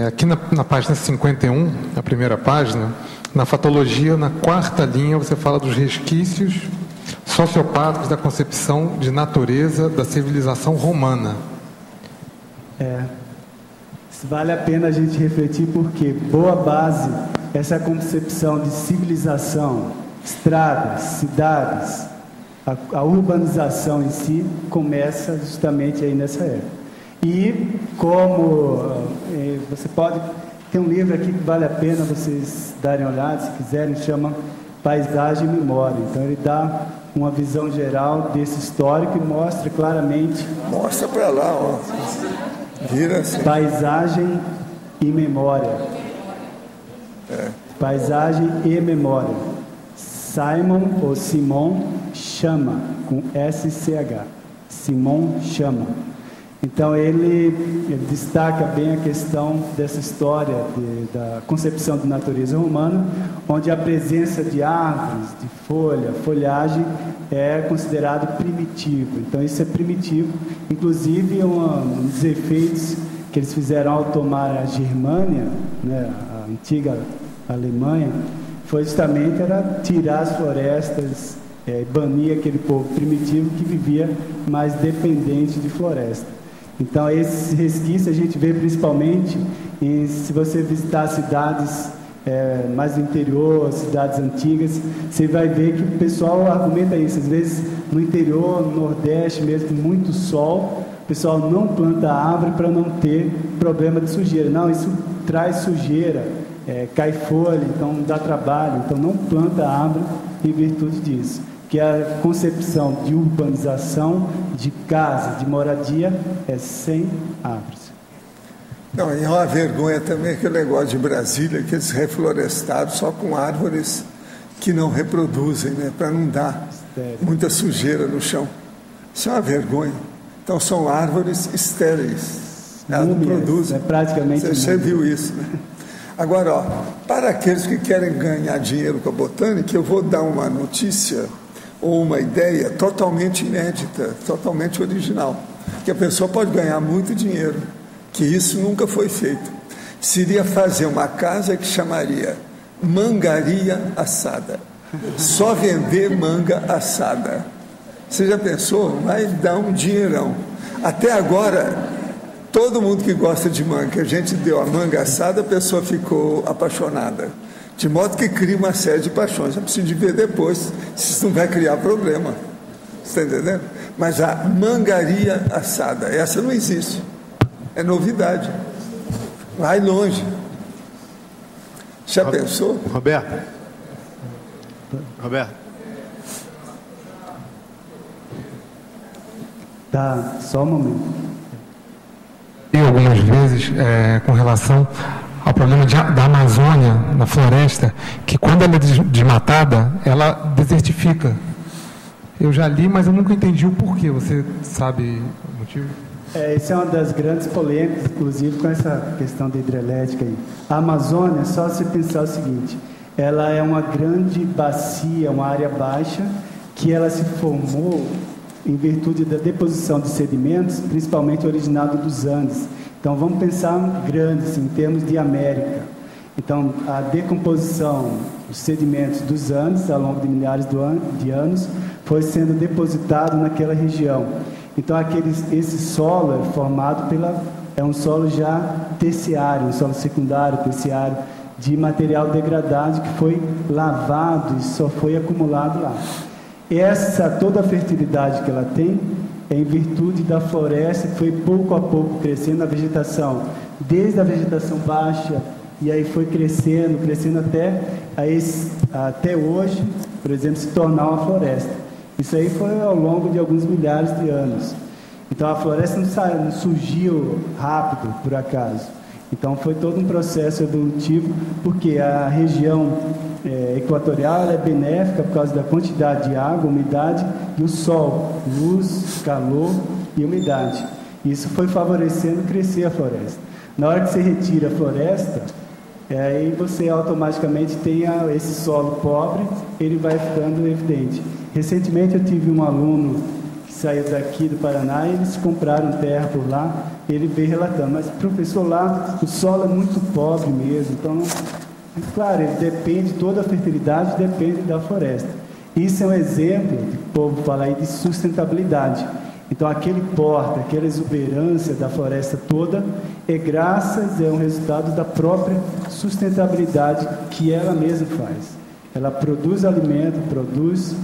aqui na página 51, na primeira página, na fatologia, na quarta linha, você fala dos resquícios sociopáticos da concepção de natureza da civilização romana. Vale a pena a gente refletir, porque boa base, essa concepção de civilização, estradas, cidades, a urbanização em si começa justamente aí nessa época. E como você pode... Tem um livro aqui que vale a pena vocês darem uma olhada, se quiserem, chama Paisagem e Memória. Então ele dá uma visão geral desse histórico e mostra claramente... Mostra para lá, ó. Vira assim. Paisagem e memória. Paisagem e memória. Simon chama, com SCH. Simon chama. Então ele destaca bem a questão dessa história da concepção de natureza romana, onde a presença de árvores, de folhagem é considerado primitivo. Então isso é primitivo. Inclusive um dos efeitos que eles fizeram ao tomar a Germânia, né, a antiga Alemanha, foi justamente era tirar as florestas, banir aquele povo primitivo que vivia mais dependente de floresta. Então, esse resquício a gente vê principalmente se você visitar cidades mais do interior, cidades antigas, você vai ver que o pessoal argumenta isso. Às vezes, no interior, no Nordeste mesmo, com muito sol, o pessoal não planta árvore para não ter problema de sujeira. Não, isso traz sujeira, cai folha, então dá trabalho. Então, não planta árvore em virtude disso. Que a concepção de urbanização, de casa, de moradia, é sem árvores. Não, e é uma vergonha também aquele negócio de Brasília, que eles reflorestaram só com árvores que não reproduzem, né, para não dar muita sujeira no chão. Isso é uma vergonha. Então são árvores estéreis. Elas não produzem. Praticamente você viu isso, né? Agora, ó, para aqueles que querem ganhar dinheiro com a botânica, eu vou dar uma notícia ou uma ideia totalmente inédita, totalmente original, que a pessoa pode ganhar muito dinheiro, que isso nunca foi feito. Seria fazer uma casa que chamaria Mangaria Assada. Só vender manga assada. Você já pensou? Vai dar um dinheirão. Até agora, todo mundo que gosta de manga, que a gente deu a manga assada, a pessoa ficou apaixonada. De modo que cria uma série de paixões. Eu preciso de ver depois se isso não vai criar problema. Você está entendendo? Mas a mangaria assada, essa não existe. É novidade. Vai longe. Já pensou? Roberto. Tá, só um momento. E algumas vezes, com relação ao problema da Amazônia, na floresta, que quando ela é desmatada, ela desertifica. Eu já li, mas eu nunca entendi o porquê. Você sabe o motivo? Essa é uma das grandes polêmicas, inclusive com essa questão da hidrelétrica aí. A Amazônia, só se pensar o seguinte, ela é uma grande bacia, uma área baixa, que ela se formou em virtude da deposição de sedimentos, principalmente originado dos Andes. Então, vamos pensar grande, assim, em termos de América. Então, a decomposição dos sedimentos dos Andes, ao longo de milhares de anos, foi sendo depositado naquela região. Então, esse solo é formado é um solo já terciário, um solo secundário, terciário, de material degradado que foi lavado e só foi acumulado lá. Toda a fertilidade que ela tem é em virtude da floresta que foi pouco a pouco crescendo a vegetação, desde a vegetação baixa, e aí foi crescendo até hoje, por exemplo, se tornar uma floresta. Isso aí foi ao longo de alguns milhares de anos. Então a floresta não surgiu rápido, por acaso. Então foi todo um processo evolutivo, porque a região equatorial ela é benéfica por causa da quantidade de água, umidade e o sol, luz, calor e umidade. Isso foi favorecendo crescer a floresta. Na hora que você retira a floresta, aí você automaticamente tem esse solo pobre, ele vai ficando evidente. Recentemente eu tive um aluno que saiu daqui do Paraná e eles compraram terra por lá, ele veio relatando, mas professor, lá o solo é muito pobre mesmo, então, claro, ele depende, toda a fertilidade depende da floresta. Isso é um exemplo, o povo fala aí, de sustentabilidade. Então aquele porte, aquela exuberância da floresta toda é um resultado da própria sustentabilidade que ela mesma faz. Ela produz alimento, produz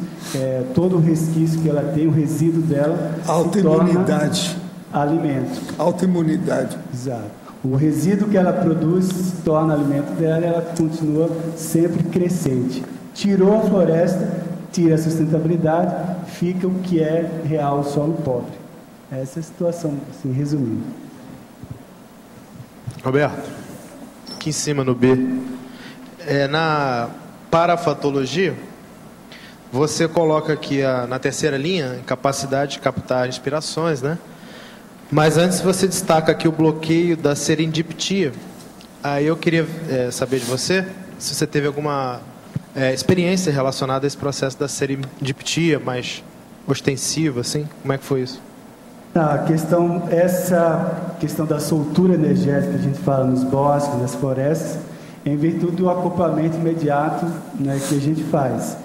todo o resquício que ela tem, o resíduo dela. Autoimunidade. Alimento. Autoimunidade. Exato. O resíduo que ela produz se torna alimento dela e ela continua sempre crescente. Tirou a floresta, tira a sustentabilidade, fica o que é real, o solo pobre. Essa é a situação, assim, resumindo. Roberto, aqui em cima no B, na parafatologia, você coloca aqui na terceira linha, capacidade de captar inspirações, né? Mas antes você destaca aqui o bloqueio da serendiptia. Aí eu queria saber de você, se você teve alguma experiência relacionada a esse processo da serendiptia mais ostensiva, assim, como é que foi isso? Essa questão da soltura energética que a gente fala nos bosques, nas florestas, em virtude do acoplamento imediato, né, que a gente faz.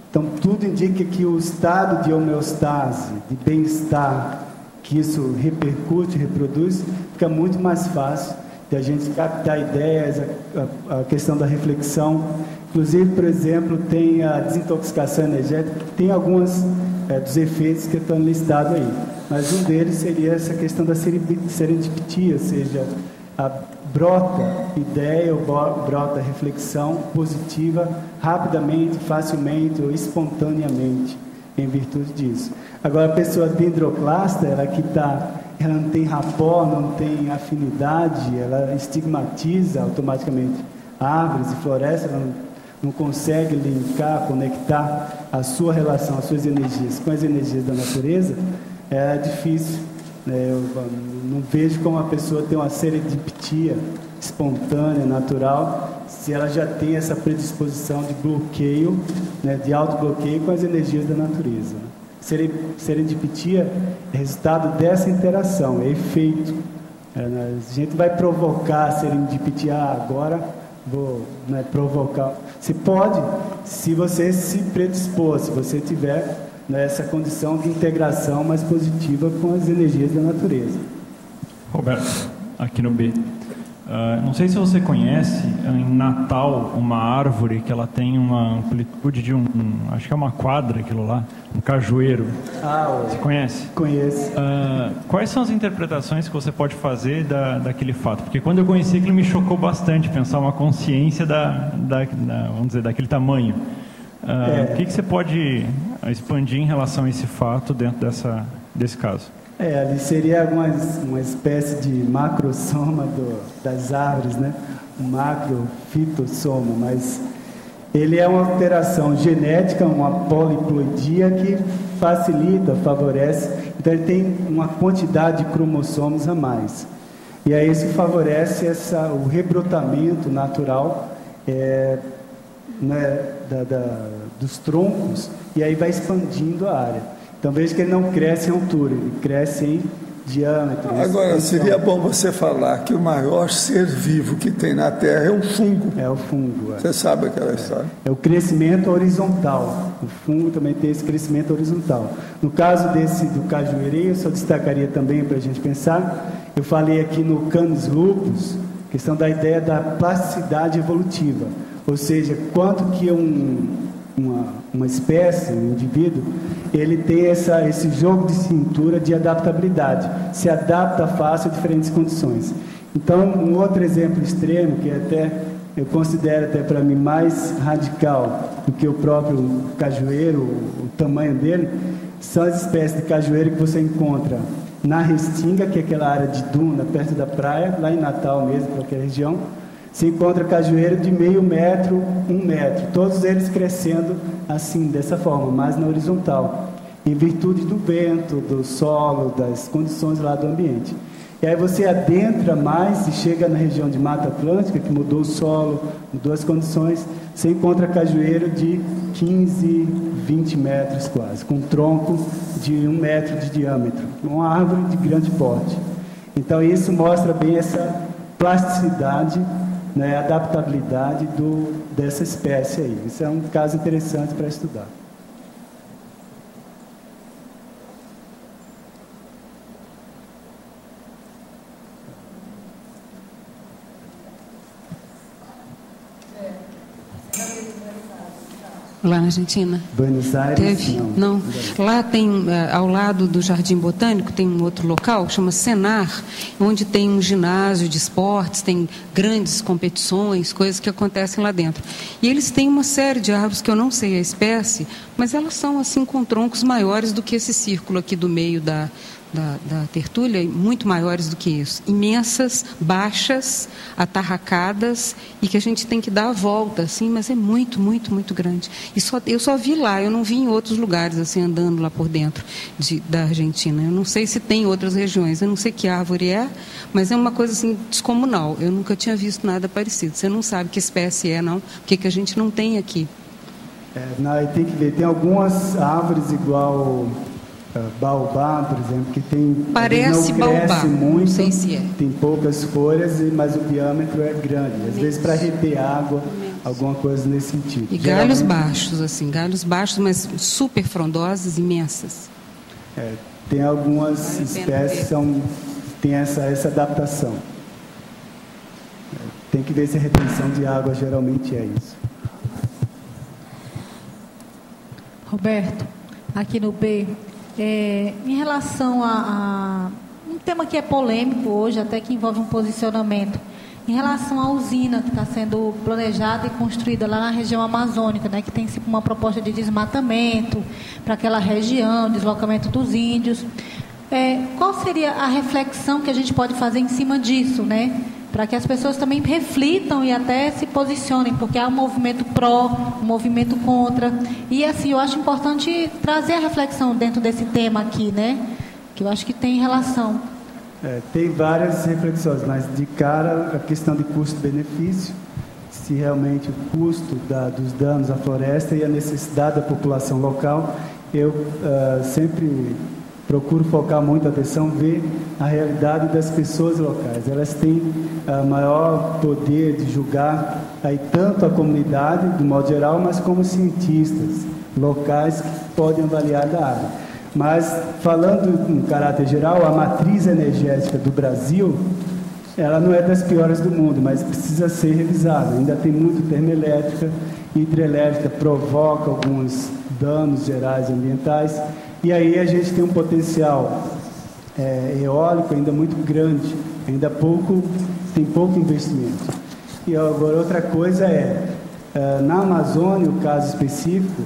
Então, tudo indica que o estado de homeostase, de bem-estar, que isso repercute, reproduz, fica muito mais fácil de a gente captar ideias, a questão da reflexão. Inclusive, por exemplo, tem a desintoxicação energética, tem alguns dos efeitos que estão listados aí. Mas um deles seria essa questão da serendipia, ou seja, brota ideia ou brota reflexão positiva rapidamente, facilmente ou espontaneamente, em virtude disso. Agora, a pessoa dendroclasta, ela não tem rapport, não tem afinidade, ela estigmatiza automaticamente árvores e florestas, ela não consegue linkar, conectar a sua relação, as suas energias com as energias da natureza, é difícil. Eu não vejo como a pessoa tem uma serendipia espontânea, natural, se ela já tem essa predisposição de bloqueio, né, de autobloqueio com as energias da natureza. Serendipia é resultado dessa interação, é efeito. A gente vai provocar a serendipia, agora vou provocar. Você pode, se você se predispor, se você tiver nessa condição de integração mais positiva com as energias da natureza. Roberto, aqui no B. Não sei se você conhece, em Natal, uma árvore que ela tem uma amplitude de acho que é uma quadra aquilo lá, um cajueiro. Você conhece? Conheço. Quais são as interpretações que você pode fazer daquele fato? Porque quando eu conheci aquilo me chocou bastante, pensar uma consciência vamos dizer, daquele tamanho. O que você pode expandir em relação a esse fato dentro desse caso? Ali seria uma espécie de macrosoma das árvores, né? Um macrofitossoma, mas ele é uma alteração genética, uma poliploidia que facilita, favorece. Então ele tem uma quantidade de cromossomos a mais. E aí isso favorece o rebrotamento natural dos troncos, e aí vai expandindo a área. Então veja que ele não cresce em altura, ele cresce em diâmetro. Agora, seria bom você falar que o maior ser vivo que tem na Terra é um fungo. É o fungo. Você sabe aquela história? É o crescimento horizontal. O fungo também tem esse crescimento horizontal. No caso do cajueirinho, eu só destacaria também para a gente pensar, eu falei aqui no Canis lupus, questão da ideia da plasticidade evolutiva. Ou seja, quanto que uma espécie, um indivíduo, ele tem esse jogo de cintura de adaptabilidade, se adapta fácil a diferentes condições. Então, um outro exemplo extremo, que eu considero até para mim mais radical do que o próprio cajueiro, o tamanho dele, são as espécies de cajueiro que você encontra na Restinga, que é aquela área de duna perto da praia, lá em Natal mesmo, para aquela região. Se encontra cajueiro de meio metro, 1 metro, todos eles crescendo assim, dessa forma, mais na horizontal, em virtude do vento, do solo, das condições lá do ambiente. E aí você adentra mais e chega na região de Mata Atlântica, que mudou o solo, mudou as condições, você encontra cajueiro de 15, 20 metros quase, com um tronco de 1 metro de diâmetro, uma árvore de grande porte. Então isso mostra bem essa plasticidade, né, adaptabilidade dessa espécie aí. Isso é um caso interessante para estudar. Lá na Argentina? Buenos Aires, teve? Não. Lá tem, ao lado do Jardim Botânico, tem um outro local, chama Senar, onde tem um ginásio de esportes, tem grandes competições, coisas que acontecem lá dentro. E eles têm uma série de árvores que eu não sei a espécie, mas elas são assim com troncos maiores do que esse círculo aqui do meio da tertúlia, muito maiores do que isso. Imensas, baixas, atarracadas, e que a gente tem que dar a volta, assim, mas é muito, muito, muito grande. E eu só vi lá, eu não vi em outros lugares, assim, andando lá por dentro da Argentina. Eu não sei se tem outras regiões, eu não sei que árvore é, mas é uma coisa, assim, descomunal. Eu nunca tinha visto nada parecido. Você não sabe que espécie é, não, porque que a gente não tem aqui. Não, tem que ver, tem algumas árvores igual... baobá, por exemplo, que tem parece não cresce baobá, muito, não sei se é. Tem poucas folhas, mas o diâmetro é grande. Às vezes para reter água, alguma coisa nesse sentido. E galhos baixos, assim, galhos baixos, mas super frondosas, imensas. Tem algumas espécies que tem essa adaptação. Tem que ver se a retenção de água geralmente é isso. Roberto, aqui no B, em relação a um tema que é polêmico hoje, até que envolve um posicionamento, em relação à usina que está sendo planejada e construída lá na região amazônica, né, que tem sido uma proposta de desmatamento para aquela região, deslocamento dos índios. Qual seria a reflexão que a gente pode fazer em cima disso, né? Para que as pessoas também reflitam e até se posicionem, porque há um movimento pró, um movimento contra. E assim, eu acho importante trazer a reflexão dentro desse tema aqui, né? Que eu acho que tem relação. Tem várias reflexões, mas de cara a questão de custo-benefício, se realmente o custo dos danos à floresta e a necessidade da população local, eu sempre procuro focar muito a atenção, ver a realidade das pessoas locais. Elas têm maior poder de julgar aí tanto a comunidade, do modo geral, mas como cientistas locais que podem avaliar da área. Mas, falando em caráter geral, a matriz energética do Brasil, ela não é das piores do mundo, mas precisa ser revisada. Ainda tem muito termoelétrica, hidrelétrica, provoca alguns danos gerais ambientais. E aí a gente tem um potencial eólico ainda muito grande, ainda tem pouco investimento. E agora outra coisa na Amazônia, o caso específico,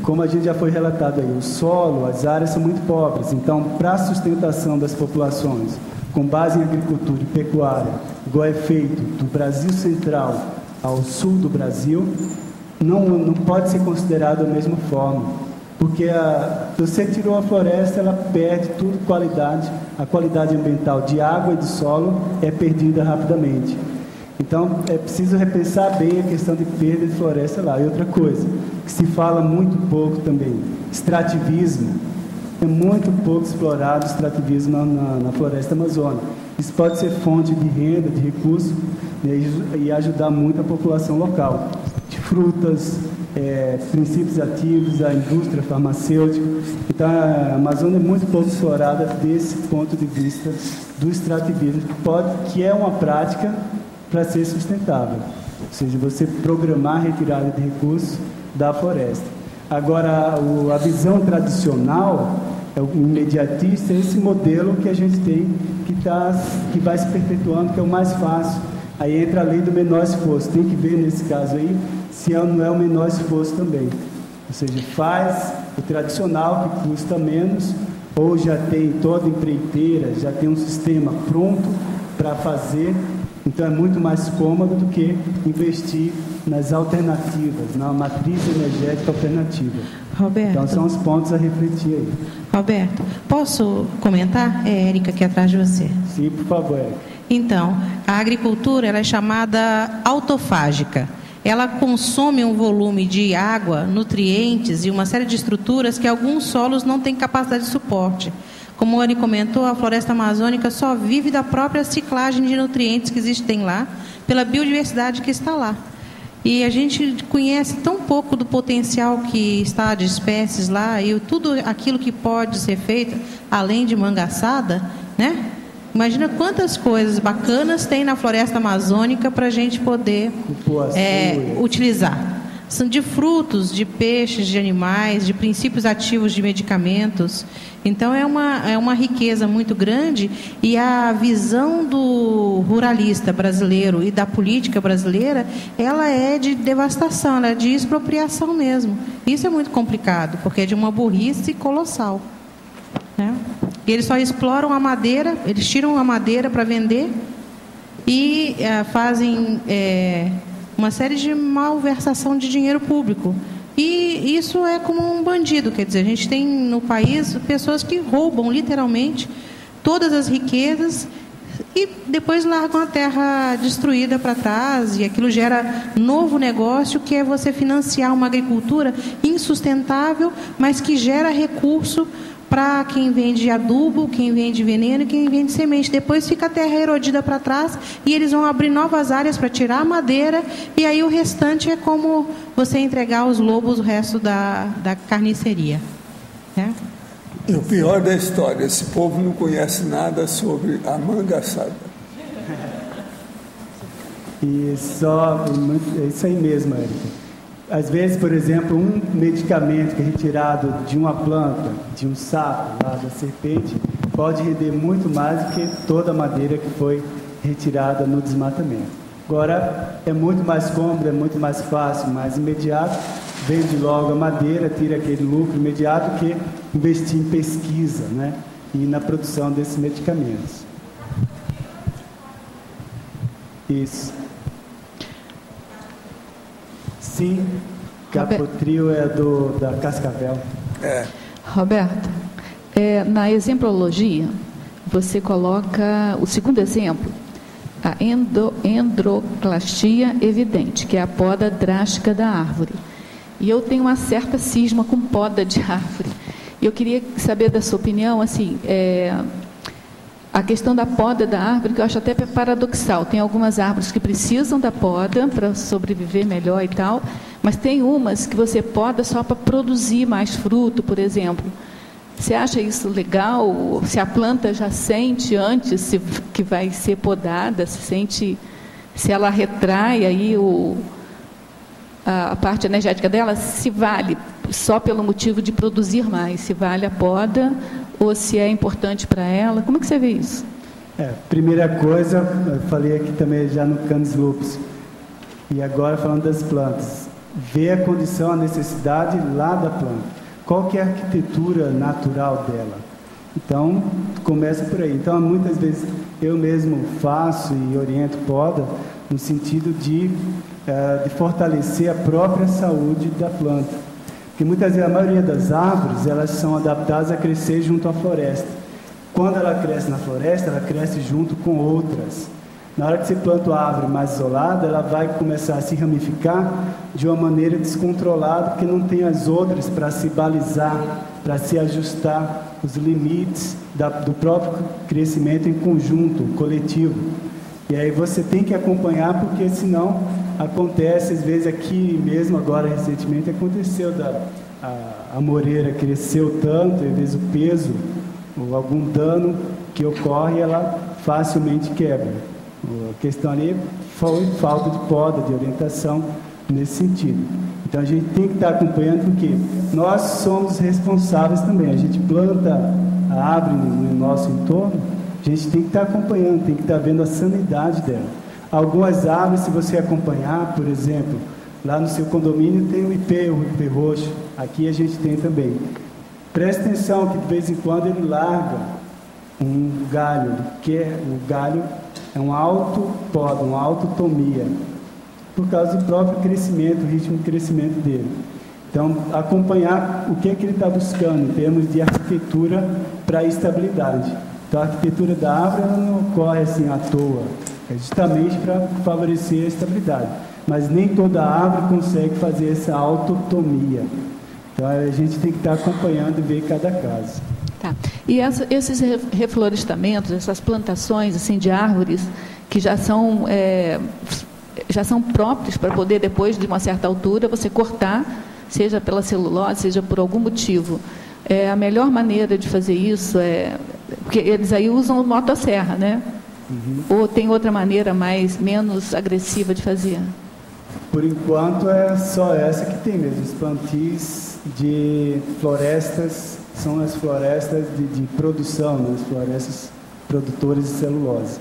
como a gente já foi relatado aí, o solo, as áreas são muito pobres. Então, para a sustentação das populações, com base em agricultura e pecuária, igual é feito do Brasil central ao sul do Brasil, não pode ser considerado da mesma forma. Porque você tirou a floresta, ela perde tudo qualidade, a qualidade ambiental de água e de solo é perdida rapidamente. Então, é preciso repensar bem a questão de perda de floresta lá. E outra coisa, que se fala muito pouco também, extrativismo. É muito pouco explorado o extrativismo na floresta amazônica. Isso pode ser fonte de renda, de recurso, né, e ajudar muito a população local. De frutas, princípios ativos, a indústria farmacêutica. Então, a Amazônia é muito pouco explorada desse ponto de vista do extrativismo, que é uma prática para ser sustentável. Ou seja, você programar a retirada de recursos da floresta. Agora, a visão tradicional, o imediatista, é esse modelo que a gente tem, que vai se perpetuando, que é o mais fácil. Aí entra a lei do menor esforço. Tem que ver, nesse caso aí, se não é o menor esforço também. Ou seja, faz o tradicional, que custa menos, ou já tem toda empreiteira, já tem um sistema pronto para fazer. Então é muito mais cômodo do que investir nas alternativas, na matriz energética alternativa. Roberto. Então são os pontos a refletir aí. Roberto, posso comentar? Érica aqui atrás de você. Sim, por favor, Érica. Então, a agricultura ela é chamada autofágica. Ela consome um volume de água, nutrientes e uma série de estruturas que alguns solos não têm capacidade de suporte. Como o Ari comentou, a floresta amazônica só vive da própria ciclagem de nutrientes que existem lá, pela biodiversidade que está lá. E a gente conhece tão pouco do potencial que está de espécies lá e tudo aquilo que pode ser feito, além de mangaçada, né? Imagina quantas coisas bacanas tem na floresta amazônica para a gente poder utilizar. são de frutos, de peixes, de animais, de princípios ativos de medicamentos. Então, é uma riqueza muito grande, e a visão do ruralista brasileiro e da política brasileira, ela é de devastação, ela é de expropriação mesmo. Isso é muito complicado, porque é de uma burrice colossal, né? E eles só exploram a madeira, eles tiram a madeira para vender e fazem uma série de malversação de dinheiro público. E isso é como um bandido, quer dizer, a gente tem no país pessoas que roubam literalmente todas as riquezas e depois largam a terra destruída para trás, e aquilo gera novo negócio, que é você financiar uma agricultura insustentável, mas que gera recurso para quem vende adubo, quem vende veneno e quem vende semente. Depois fica a terra erodida para trás e eles vão abrir novas áreas para tirar a madeira, e aí o restante é como você entregar aos lobos o resto da carniceria, né? E o pior da história, esse povo não conhece nada sobre a manga assada. E só, é isso aí mesmo, Érica. Às vezes, por exemplo, um medicamento que é retirado de uma planta, de um sapo, lá da serpente, pode render muito mais do que toda a madeira que foi retirada no desmatamento. Agora, é muito mais cômodo, é muito mais fácil, mais imediato, vende logo a madeira, tira aquele lucro imediato, que investir em pesquisa, né, e na produção desses medicamentos. Isso. Sim, Capotril é da Cascavel. Roberto, na exemplologia, você coloca o segundo exemplo, a endroclastia evidente, que é a poda drástica da árvore. E eu tenho uma certa cisma com poda de árvore. E eu queria saber da sua opinião, assim, a questão da poda da árvore, que eu acho até paradoxal. Tem algumas árvores que precisam da poda para sobreviver melhor e tal, mas tem umas que você poda só para produzir mais fruto, por exemplo. Você acha isso legal? Se a planta já sente antes que vai ser podada, se ela retrai aí a parte energética dela, se vale só pelo motivo de produzir mais, se vale a poda ou se é importante para ela? Como é que você vê isso? Primeira coisa, eu falei aqui também já no Canis Lupus, e agora falando das plantas, ver a condição, a necessidade lá da planta, qual que é a arquitetura natural dela. Então, começa por aí. Então, muitas vezes eu mesmo faço e oriento poda no sentido de fortalecer a própria saúde da planta. Porque muitas vezes a maioria das árvores, elas são adaptadas a crescer junto à floresta. Quando ela cresce na floresta, ela cresce junto com outras. Na hora que você planta a árvore mais isolada, ela vai começar a se ramificar de uma maneira descontrolada, porque não tem as outras para se balizar, para se ajustar os limites do próprio crescimento em conjunto, coletivo. E aí você tem que acompanhar, porque senão acontece, às vezes aqui mesmo, agora recentemente, aconteceu a moreira cresceu tanto, às vezes o peso ou algum dano que ocorre, ela facilmente quebra. A questão ali foi falta de poda, de orientação nesse sentido. Então a gente tem que estar acompanhando, porque nós somos responsáveis também. A gente planta a árvore no nosso entorno, a gente tem que estar acompanhando, tem que estar vendo a sanidade dela. Algumas árvores, se você acompanhar, por exemplo, lá no seu condomínio tem o ipê roxo, aqui a gente tem também. Preste atenção que de vez em quando ele larga um galho, que o galho é um autopoda, uma autotomia, por causa do próprio crescimento, o ritmo de crescimento dele. Então, acompanhar o que é que ele está buscando em termos de arquitetura para estabilidade. Então, a arquitetura da árvore ela não ocorre assim à toa, é justamente para favorecer a estabilidade. Mas nem toda árvore consegue fazer essa autotomia. Então, a gente tem que estar acompanhando e ver cada caso. Tá. E esses reflorestamentos, essas plantações assim, de árvores que já são próprios para poder, depois de uma certa altura, você cortar, seja pela celulose, seja por algum motivo. A melhor maneira de fazer isso porque eles aí usam motosserra, né? Ou tem outra maneira menos agressiva de fazer? Por enquanto é só essa que tem mesmo. Os plantios de florestas são as florestas de produção, né? As florestas produtoras de celulose.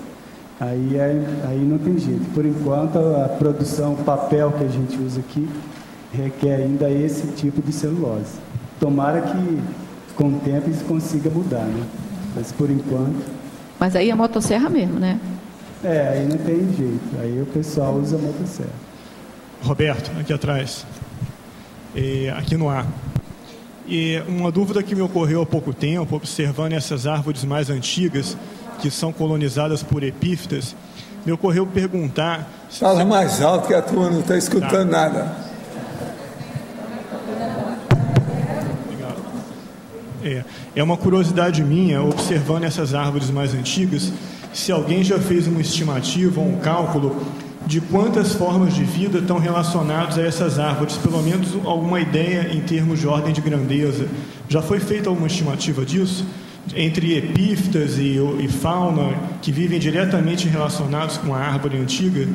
Aí não tem jeito. Por enquanto, a produção, o papel que a gente usa aqui, requer ainda esse tipo de celulose. Tomara que, com o tempo, isso consiga mudar, né? Mas, por enquanto... Mas aí é motosserra mesmo, né? Aí não tem jeito. Aí o pessoal usa a motosserra. Roberto, aqui atrás. Aqui no ar. E uma dúvida que me ocorreu há pouco tempo, observando essas árvores mais antigas, que são colonizadas por epífitas, me ocorreu perguntar... Fala mais alto que a turma não está escutando nada. É uma curiosidade minha, observando essas árvores mais antigas, se alguém já fez uma estimativa ou um cálculo de quantas formas de vida estão relacionadas a essas árvores, pelo menos alguma ideia em termos de ordem de grandeza. Já foi feita alguma estimativa disso? Entre epífitas e fauna que vivem diretamente relacionados com a árvore antiga?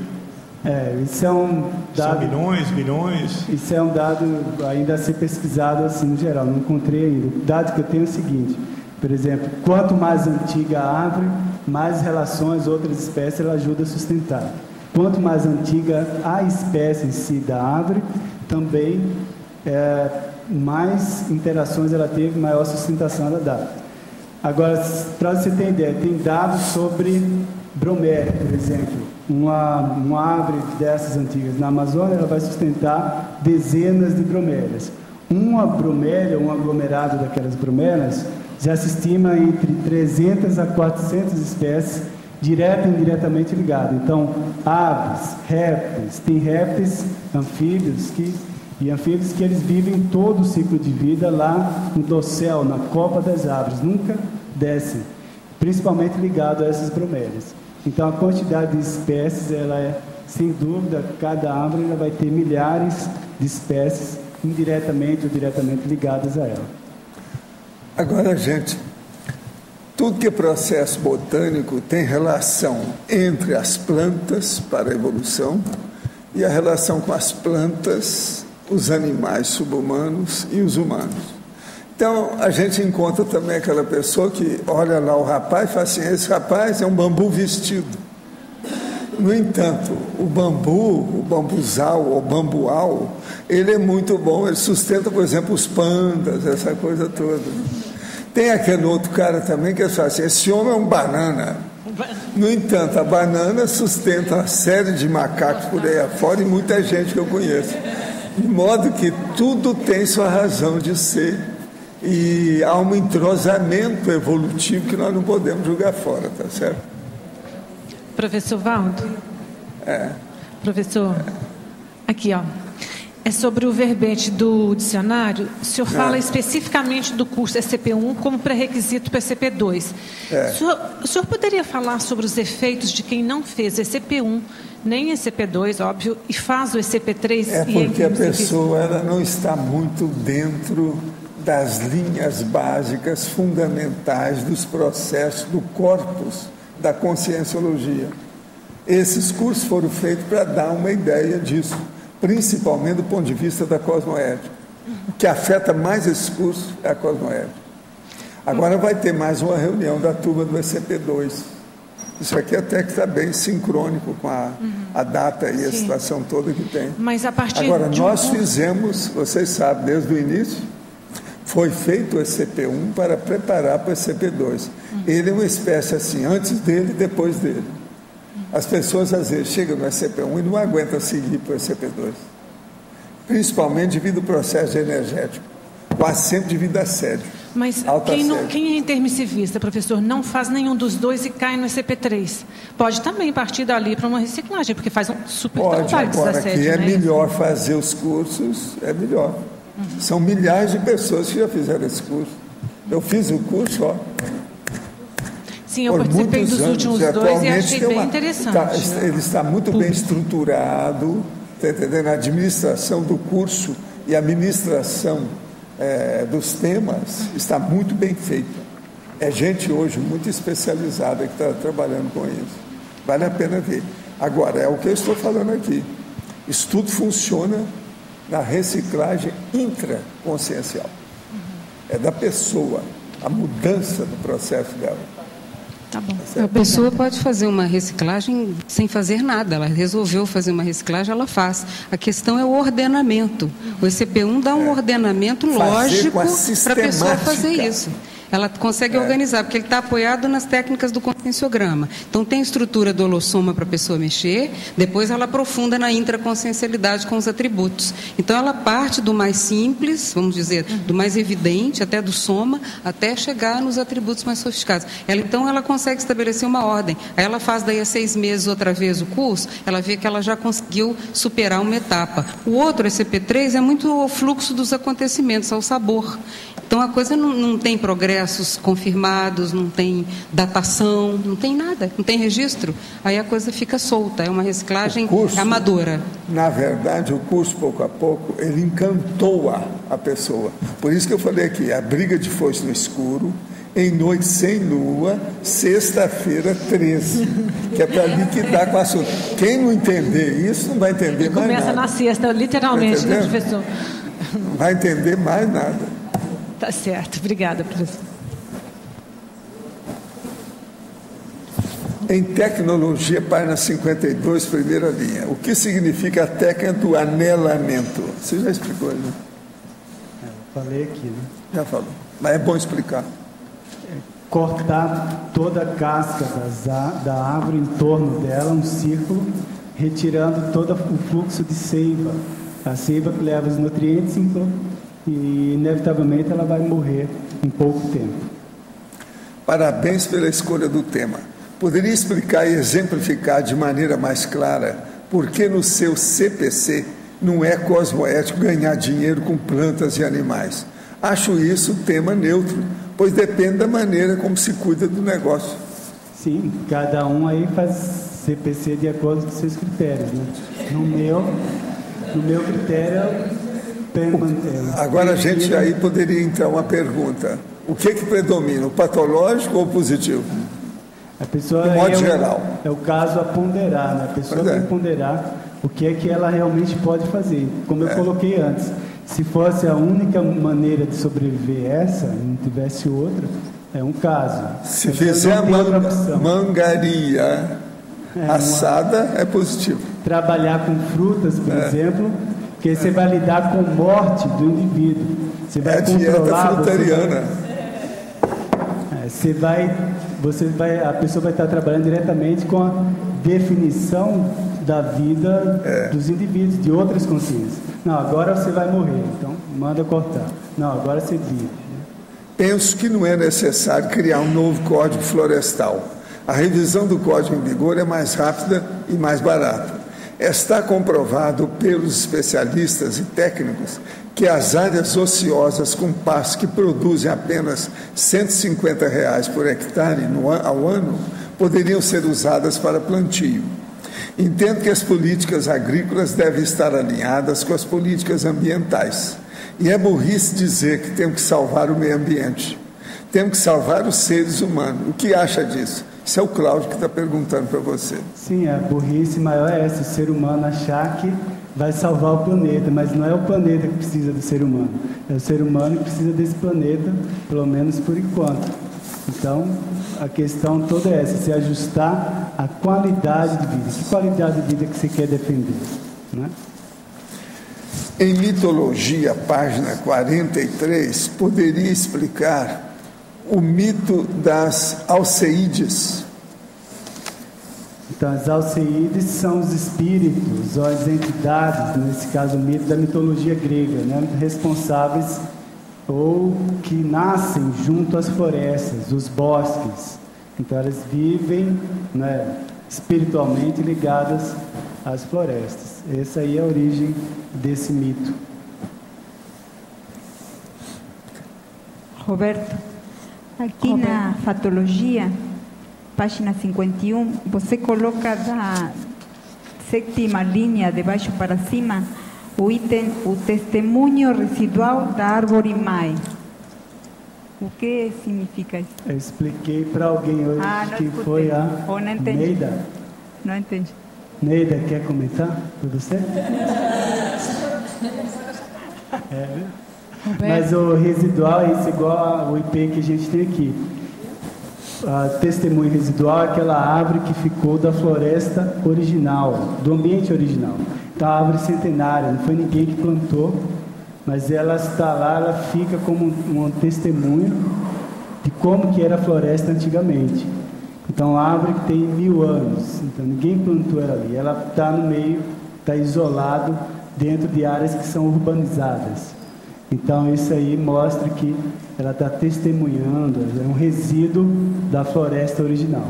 Isso é um dado... São bilhões? Isso é um dado ainda a ser pesquisado assim no geral, não encontrei ainda. O dado que eu tenho é o seguinte, por exemplo, quanto mais antiga a árvore, mais relações outras espécies ela ajuda a sustentar. Quanto mais antiga a espécie em si da árvore, também mais interações ela teve, maior sustentação ela dá. Agora, para você ter ideia, tem dados sobre bromélia, por exemplo. Uma árvore dessas antigas na Amazônia, ela vai sustentar dezenas de bromélias. Uma bromélia, um aglomerado daquelas bromélias, já se estima entre 300 a 400 espécies direta e indiretamente ligadas. Então, aves, répteis, tem répteis, anfíbios que eles vivem todo o ciclo de vida lá no dossel, na copa das árvores, nunca descem, principalmente ligado a essas bromélias. Então, a quantidade de espécies, ela é, sem dúvida, cada árvore ela vai ter milhares de espécies indiretamente ou diretamente ligadas a ela. Agora, gente, tudo que é processo botânico tem relação entre as plantas para a evolução e a relação com as plantas, os animais subhumanos e os humanos. Então, a gente encontra também aquela pessoa que olha lá o rapaz e fala assim, esse rapaz é um bambu vestido. No entanto, o bambuzal ou bambual, ele é muito bom, ele sustenta, por exemplo, os pandas, essa coisa toda. Tem aquele outro cara também que fala assim, esse homem é um banana. No entanto, a banana sustenta uma série de macacos por aí afora e muita gente que eu conheço. De modo que tudo tem sua razão de ser e há um entrosamento evolutivo que nós não podemos jogar fora, tá certo? Professor Valdo? Professor, aqui, ó. É sobre o verbete do dicionário. O senhor fala especificamente do curso SCP-1 como pré-requisito para SCP-2. O senhor poderia falar sobre os efeitos de quem não fez SCP-1, nem SCP-2, óbvio, e faz o SCP-3? É porque a pessoa ela não está muito dentro das linhas básicas fundamentais dos processos do corpus da conscienciologia. Esses cursos foram feitos para dar uma ideia disso, principalmente do ponto de vista da cosmoética. O que afeta mais esse curso é a cosmoética. Agora vai ter mais uma reunião da turma do SCP-2. Isso aqui até que está bem sincrônico com a data e a situação toda que tem. Mas a partir Agora, nós fizemos, vocês sabem, desde o início, foi feito o SCP-1 para preparar para o SCP-2. Ele é uma espécie assim, antes dele e depois dele. As pessoas, às vezes, chegam no SCP-1 e não aguentam seguir para o SCP-2. Principalmente devido ao processo energético. Quase sempre devido a assédio. Mas quem é intermissivista, professor, não faz nenhum dos dois e cai no SCP-3. Pode também partir dali para uma reciclagem, porque faz um super trabalho de agora desassédio. Que é melhor fazer os cursos, é melhor. São milhares de pessoas que já fizeram esse curso. Eu fiz o curso, ó. Sim, eu participei dos últimos dois e achei bem interessante. Ele está muito bem estruturado, está entendendo? A administração do curso e a administração dos temas está muito bem feita. É gente hoje muito especializada que está trabalhando com isso. Vale a pena ver. Agora, é o que eu estou falando aqui. Isso tudo funciona na reciclagem intraconsciencial. É da pessoa, a mudança do processo dela. Tá bom. A pessoa pode fazer uma reciclagem sem fazer nada. Ela resolveu fazer uma reciclagem, ela faz. A questão é o ordenamento. O ECP1 dá um ordenamento lógico para a pessoa fazer isso. Ela consegue organizar, porque ele está apoiado nas técnicas do conscienciograma. Então, tem estrutura do holossoma para a pessoa mexer, depois ela aprofunda na intraconsciencialidade com os atributos. Então, ela parte do mais simples, vamos dizer, do mais evidente, até do soma, até chegar nos atributos mais sofisticados. Então, ela consegue estabelecer uma ordem. Aí ela faz daí a 6 meses outra vez o curso, ela vê que ela já conseguiu superar uma etapa. O outro, ECP3, é muito o fluxo dos acontecimentos, ao sabor. Então, a coisa não tem progressos confirmados, não tem datação, não tem nada, não tem registro. Aí a coisa fica solta, é uma reciclagem amadora. Na verdade, o curso, pouco a pouco, ele encantou a pessoa. Por isso que eu falei aqui, a briga de foice no escuro, em noite sem lua, sexta-feira 13, que é para liquidar com o assunto. Quem não entender isso, não vai entender mais nada. Começa na sexta, literalmente, né, professor? Não vai entender mais nada. Tá certo. Obrigada, professor. Em tecnologia, página 52, primeira linha. O que significa a técnica do anelamento? Você já explicou, né? Falei aqui, né? Já falou. Mas é bom explicar. Cortar toda a casca da árvore em torno dela, um círculo, retirando todo o fluxo de seiva. A seiva que leva os nutrientes e, inevitavelmente, ela vai morrer em pouco tempo. Parabéns pela escolha do tema. Poderia explicar e exemplificar de maneira mais clara por que no seu CPC não é cosmoético ganhar dinheiro com plantas e animais? Acho isso tema neutro, pois depende da maneira como se cuida do negócio. Sim, cada um aí faz CPC de acordo com seus critérios, né? No meu critério... Agora a gente aí poderia entrar uma pergunta: o que predomina, o patológico ou o positivo? A pessoa de modo geral. É o caso a ponderar, né? A pessoa tem que ponderar o que é que ela realmente pode fazer. Como eu coloquei antes, se fosse a única maneira de sobreviver essa, não tivesse outra, é um caso. Se fizer a mangaria assada, é positivo. Trabalhar com frutas, por exemplo, porque você vai lidar com a morte do indivíduo. Você vai controlar. A dieta frutariana. A pessoa vai estar trabalhando diretamente com a definição da vida dos indivíduos, de outras consciências. Não, agora você vai morrer, então manda cortar. Não, agora você vive. Penso que não é necessário criar um novo código florestal. A revisão do código em vigor é mais rápida e mais barata. Está comprovado pelos especialistas e técnicos que as áreas ociosas com pasto que produzem apenas R$ 150 por hectare ao ano poderiam ser usadas para plantio. Entendo que as políticas agrícolas devem estar alinhadas com as políticas ambientais. E é burrice dizer que temos que salvar o meio ambiente. Temos que salvar os seres humanos. O que acha disso? Isso é o Cláudio que está perguntando para você. Sim, a burrice maior é essa, o ser humano achar que vai salvar o planeta, mas não é o planeta que precisa do ser humano, é o ser humano que precisa desse planeta, pelo menos por enquanto. Então, a questão toda é essa, se ajustar à qualidade de vida. Que qualidade de vida que você quer defender, né? Em mitologia, página 43, poderia explicar o mito das Alceídes? Então, as Alceídes são os espíritos, ou as entidades, nesse caso o mito da mitologia grega, né? Responsáveis ou que nascem junto às florestas, os bosques. Então, elas vivem, né, espiritualmente ligadas às florestas. Essa aí é a origem desse mito. Roberto, aqui na fatologia, página 51, você coloca da 7ª linha de baixo para cima o item, o testemunho residual da árvore mãe. O que significa isso? Eu expliquei para alguém hoje que foi a não entendi. Neida. Não entendi. Neida, quer comentar por você? Mas o residual é isso, igual ao IP que a gente tem aqui. A testemunho residual é aquela árvore que ficou da floresta original, do ambiente original. Então, a árvore centenária, não foi ninguém que plantou, mas ela está lá, ela fica como um testemunho de como que era a floresta antigamente. Então, a árvore que tem 1000 anos, então ninguém plantou ela ali, ela está no meio, está isolado dentro de áreas que são urbanizadas. Então, isso aí mostra que ela está testemunhando, é um resíduo da floresta original,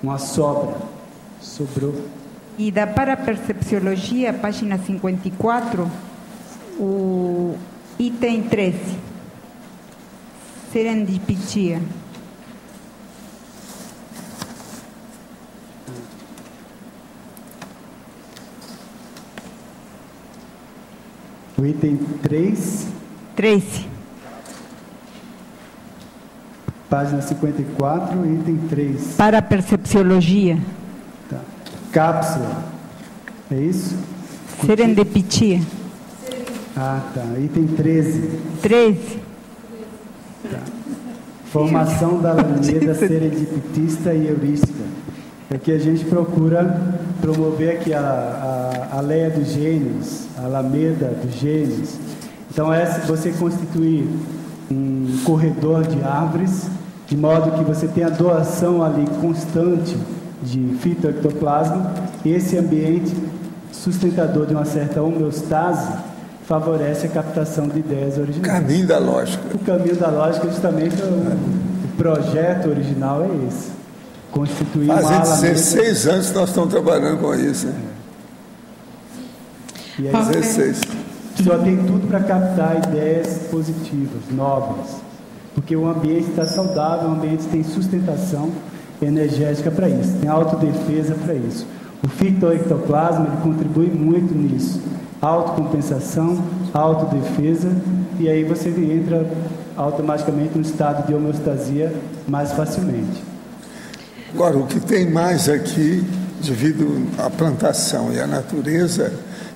uma sobra, sobrou. E da parapercepciologia, página 54, o item 13, serendipitia. O item 3. Página 54, item 3. Parapercepciologia. Tá. Cápsula. É isso? Serendipitia. Ah, tá. Item 13. 13. Tá. Formação da alameda serendipitista e heurística. É que a gente procura promover aqui a leia dos gênios, a alameda dos gênios. Então, você constituir um corredor de árvores, de modo que você tenha a doação ali constante de fitoectoplasma, esse ambiente sustentador de uma certa homeostase favorece a captação de ideias originais. Caminho da lógica. O caminho da lógica, justamente, o projeto original é esse. Constituir Fazem 16 anos que nós estamos trabalhando com isso. Né? E aí, 16. Só tem tudo para captar ideias positivas, novas. Porque o ambiente está saudável, o ambiente tem sustentação energética para isso, tem autodefesa para isso. O fitoectoplasma ele contribui muito nisso. Autocompensação, autodefesa, e aí você entra automaticamente no estado de homeostasia mais facilmente. Agora, o que tem mais aqui, devido à plantação e à natureza,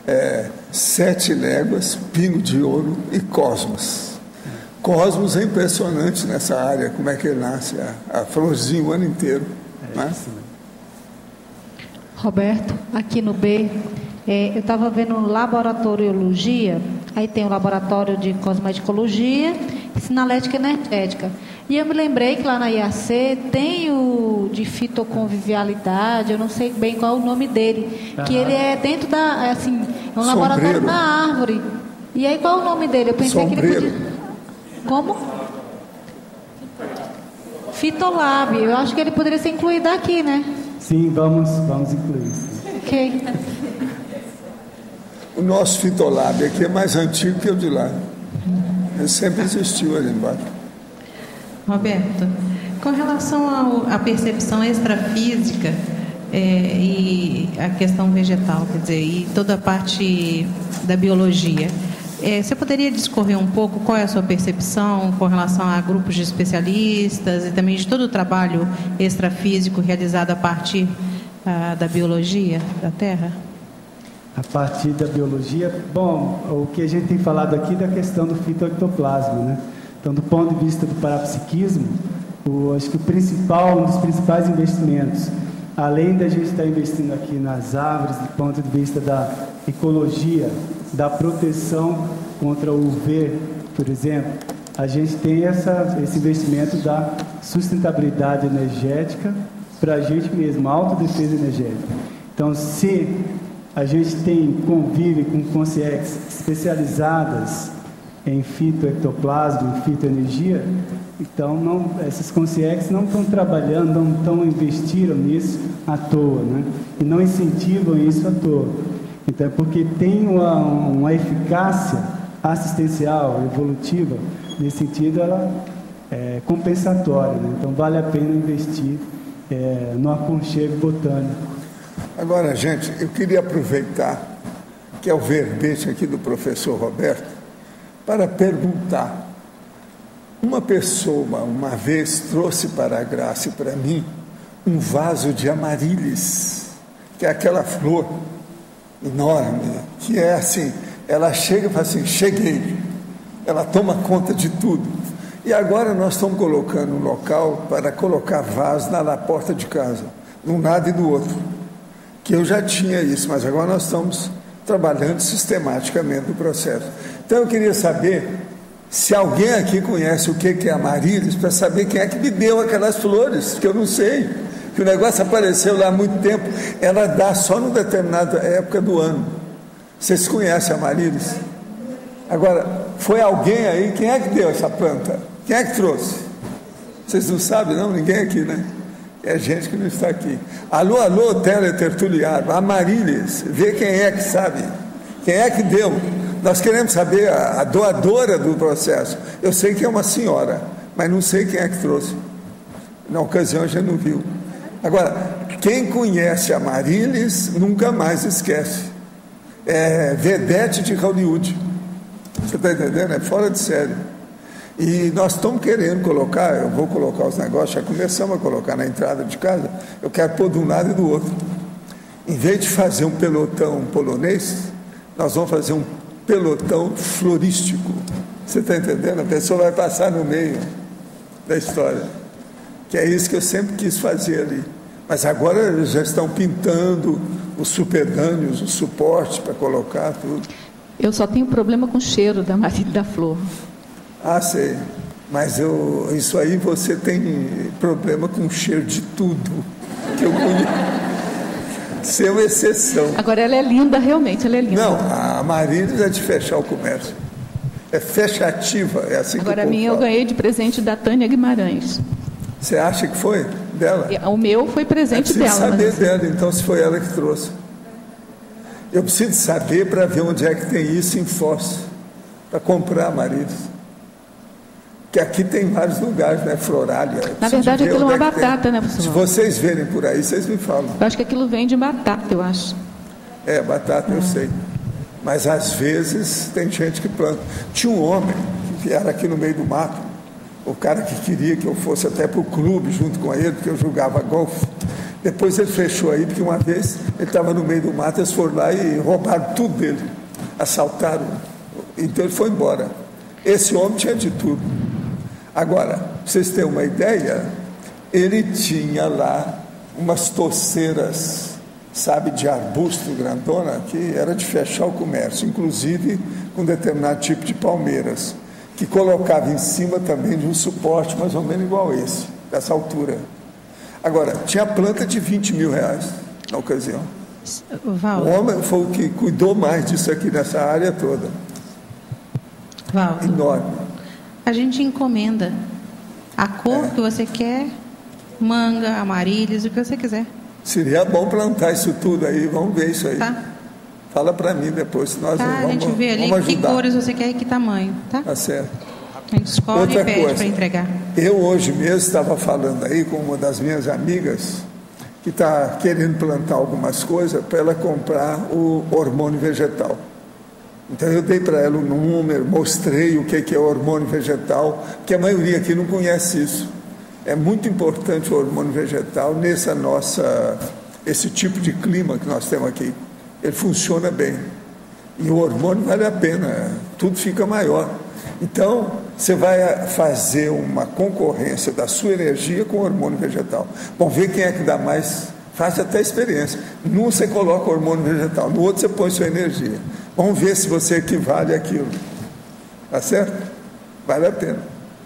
é 7 léguas, pingo de ouro e cosmos. Cosmos é impressionante nessa área, como é que ele nasce, a florzinha o ano inteiro. Né? Roberto, aqui no B, eu estava vendo laboratoriologia, aí tem o laboratório de cosmeticologia e sinalética energética. E eu me lembrei que lá na IAC tem o de fitoconvivialidade, eu não sei bem qual é o nome dele, que ele é dentro da, assim, é um laboratório na árvore. E aí qual é o nome dele? Eu pensei que ele podia... Como? Fitolab, eu acho que ele poderia ser incluído aqui, né? Sim, vamos incluir. Ok. O nosso Fitolab aqui é mais antigo que o de lá. Ele sempre existiu ali embaixo. Roberto, com relação à percepção extrafísica e a questão vegetal, quer dizer, e toda a parte da biologia, você poderia discorrer um pouco qual é a sua percepção com relação a grupos de especialistas e também de todo o trabalho extrafísico realizado a partir da biologia da Terra? A partir da biologia, bom, o que a gente tem falado aqui é da questão do fitoectoplasma, né? Então, do ponto de vista do parapsiquismo, acho que um dos principais investimentos, além da gente estar investindo aqui nas árvores, do ponto de vista da ecologia, da proteção contra o UV, por exemplo, a gente tem esse investimento da sustentabilidade energética para a gente mesmo, a autodefesa energética. Então, se a gente convive com consciências especializadas em fitoectoplasma, em fitoenergia, então essas consciências não estão trabalhando, não investiram nisso à toa, né? E não incentivam isso à toa. Então, porque tem uma eficácia assistencial, evolutiva, nesse sentido, ela é compensatória, né? Então, vale a pena investir no aconchego botânico. Agora, gente, eu queria aproveitar que é o verbete aqui do professor Roberto para perguntar. Uma pessoa, uma vez, trouxe para a Graça e para mim um vaso de amarílis. que é aquela flor enorme, que é assim, ela chega e fala assim, cheguei, ela toma conta de tudo. E agora nós estamos colocando um local para colocar vasos na porta de casa, num lado e do outro, que eu já tinha isso, mas agora nós estamos trabalhando sistematicamente no processo. Então eu queria saber se alguém aqui conhece o que é Amaryllis, para saber quem é que me deu aquelas flores, que eu não sei, que o negócio apareceu lá há muito tempo, ela dá só numa determinada época do ano. Vocês conhecem Amaryllis? Agora, foi alguém aí, quem é que deu essa planta? Quem é que trouxe? Vocês não sabem, não? Ninguém aqui, né? É gente que não está aqui. Alô, alô, teletertuliano, Amaryllis, vê quem é que sabe. Quem é que deu? Nós queremos saber a doadora do processo. Eu sei que é uma senhora, mas não sei quem é que trouxe. Na ocasião a gente não viu. Agora, quem conhece Amaryllis nunca mais esquece. É vedete de Hollywood. Você está entendendo? É fora de série. E nós estamos querendo colocar, eu vou colocar os negócios, já começamos a colocar na entrada de casa, eu quero pôr de um lado e do outro. Em vez de fazer um pelotão polonês, nós vamos fazer um pelotão florístico. Você está entendendo? A pessoa vai passar no meio da história. Que é isso que eu sempre quis fazer ali. Mas agora eles já estão pintando os supedâneos, os suportes para colocar tudo. Eu só tenho problema com o cheiro da Marília da Flor. Ah, sei. Mas isso aí você tem problema com o cheiro de tudo que eu conheço. Isso é uma exceção. Agora ela é linda, realmente, ela é linda. Não, a Amaryllis é de fechar o comércio. É fechativa, é assim. Agora a minha eu ganhei de presente da Tânia Guimarães. Você acha que foi dela? O meu foi presente dela. Eu preciso saber dela, então, se foi ela que trouxe. Eu preciso saber para ver onde é que tem isso em Foz, para comprar Amaryllis. Que aqui tem vários lugares, né? Florália. Na verdade, aquilo é uma batata, né, professor? Se vocês verem por aí, vocês me falam. Eu acho que aquilo vem de batata, eu acho. É, batata eu sei. Mas às vezes tem gente que planta. Tinha um homem que era aqui no meio do mato, o cara que queria que eu fosse até para o clube junto com ele, porque eu jogava golfe. Depois ele fechou aí, porque uma vez ele estava no meio do mato, eles foram lá e roubaram tudo dele. Assaltaram. Então ele foi embora. Esse homem tinha de tudo. Agora, para vocês terem uma ideia, ele tinha lá umas torceiras, sabe, de arbusto grandona, que era de fechar o comércio, inclusive com determinado tipo de palmeiras, que colocava em cima também de um suporte mais ou menos igual esse, dessa altura. Agora, tinha planta de 20 mil reais na ocasião. Valdo. O homem foi o que cuidou mais disso aqui nessa área toda. Valdo. Enorme. A gente encomenda a cor que você quer, manga, Amaryllis, o que você quiser. Seria bom plantar isso tudo aí, vamos ver isso aí. Tá. Fala para mim depois, se nós a gente vê ali que cores você quer e que tamanho, tá? Tá certo. A gente escolhe Outra e pede coisa, para entregar. Eu hoje mesmo estava falando aí com uma das minhas amigas que está querendo plantar algumas coisas para ela comprar o hormônio vegetal. Então eu dei para ela o número, mostrei o que é o hormônio vegetal, porque a maioria aqui não conhece isso. É muito importante o hormônio vegetal esse tipo de clima que nós temos aqui. Ele funciona bem. E o hormônio vale a pena, tudo fica maior. Então, você vai fazer uma concorrência da sua energia com o hormônio vegetal. Vamos ver quem é que dá mais, faz até experiência. Num você coloca o hormônio vegetal, no outro você põe sua energia. Vamos ver se você equivale àquilo. Tá certo? Vale a pena.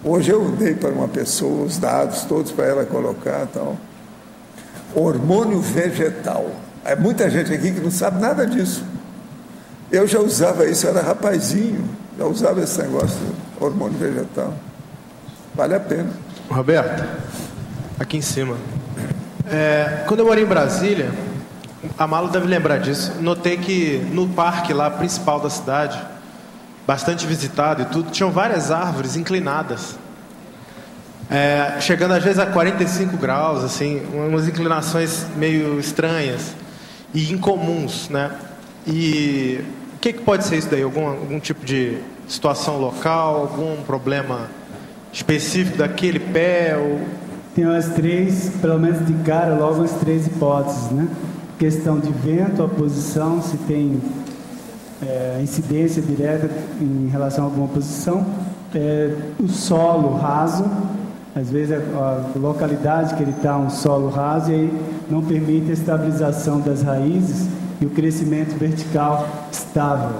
Hoje eu dei para uma pessoa os dados todos para ela colocar e tal. Hormônio vegetal. Há muita gente aqui que não sabe nada disso. Eu já usava isso, eu era rapazinho, já usava esse negócio de hormônio vegetal. Vale a pena. Roberto, aqui em cima. Quando eu morei em Brasília, a Malu deve lembrar disso, notei que no parque lá principal da cidade, bastante visitado e tudo, tinham várias árvores inclinadas. Chegando às vezes a 45 graus, assim, umas inclinações meio estranhas e incomuns, né? E o que pode ser isso daí? Algum tipo de situação local, algum problema específico daquele pé? Ou... Tem umas três, pelo menos de cara, logo umas três hipóteses, né? questão de vento, oposição, se tem incidência direta em relação a alguma oposição, o solo raso, às vezes a localidade que ele está um solo raso e aí não permite a estabilização das raízes e o crescimento vertical estável.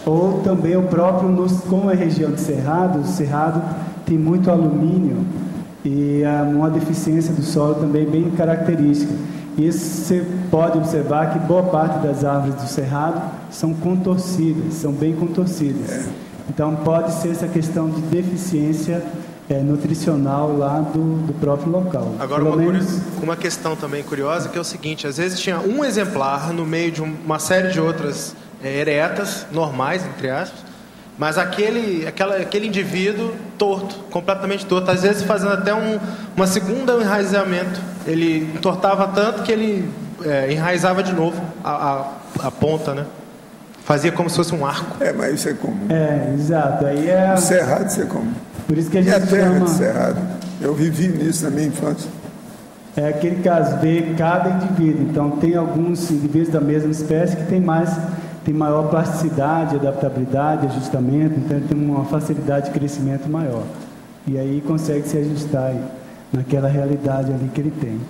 Ou também o próprio, como é região de cerrado, o cerrado tem muito alumínio e uma deficiência do solo também bem característica. Isso você pode observar que boa parte das árvores do cerrado são contorcidas, são bem contorcidas. Então pode ser essa questão de deficiência nutricional lá do próprio local. Agora, uma questão também curiosa, que é o seguinte: às vezes tinha um exemplar no meio de uma série de outras eretas, normais, entre aspas, mas aquele indivíduo torto, completamente torto, às vezes fazendo até uma segunda enraizamento. Ele entortava tanto que ele enraizava de novo a ponta, né? Fazia como se fosse um arco. Mas isso é comum. Exato. Aí o cerrado isso é comum. Por isso que a gente e a terra chama... de cerrado. Eu vivi nisso na minha infância. É aquele caso, vê cada indivíduo. Então, tem alguns indivíduos da mesma espécie que tem maior plasticidade, adaptabilidade, ajustamento, então ele tem uma facilidade de crescimento maior. E aí consegue se ajustar naquela realidade ali que ele tem.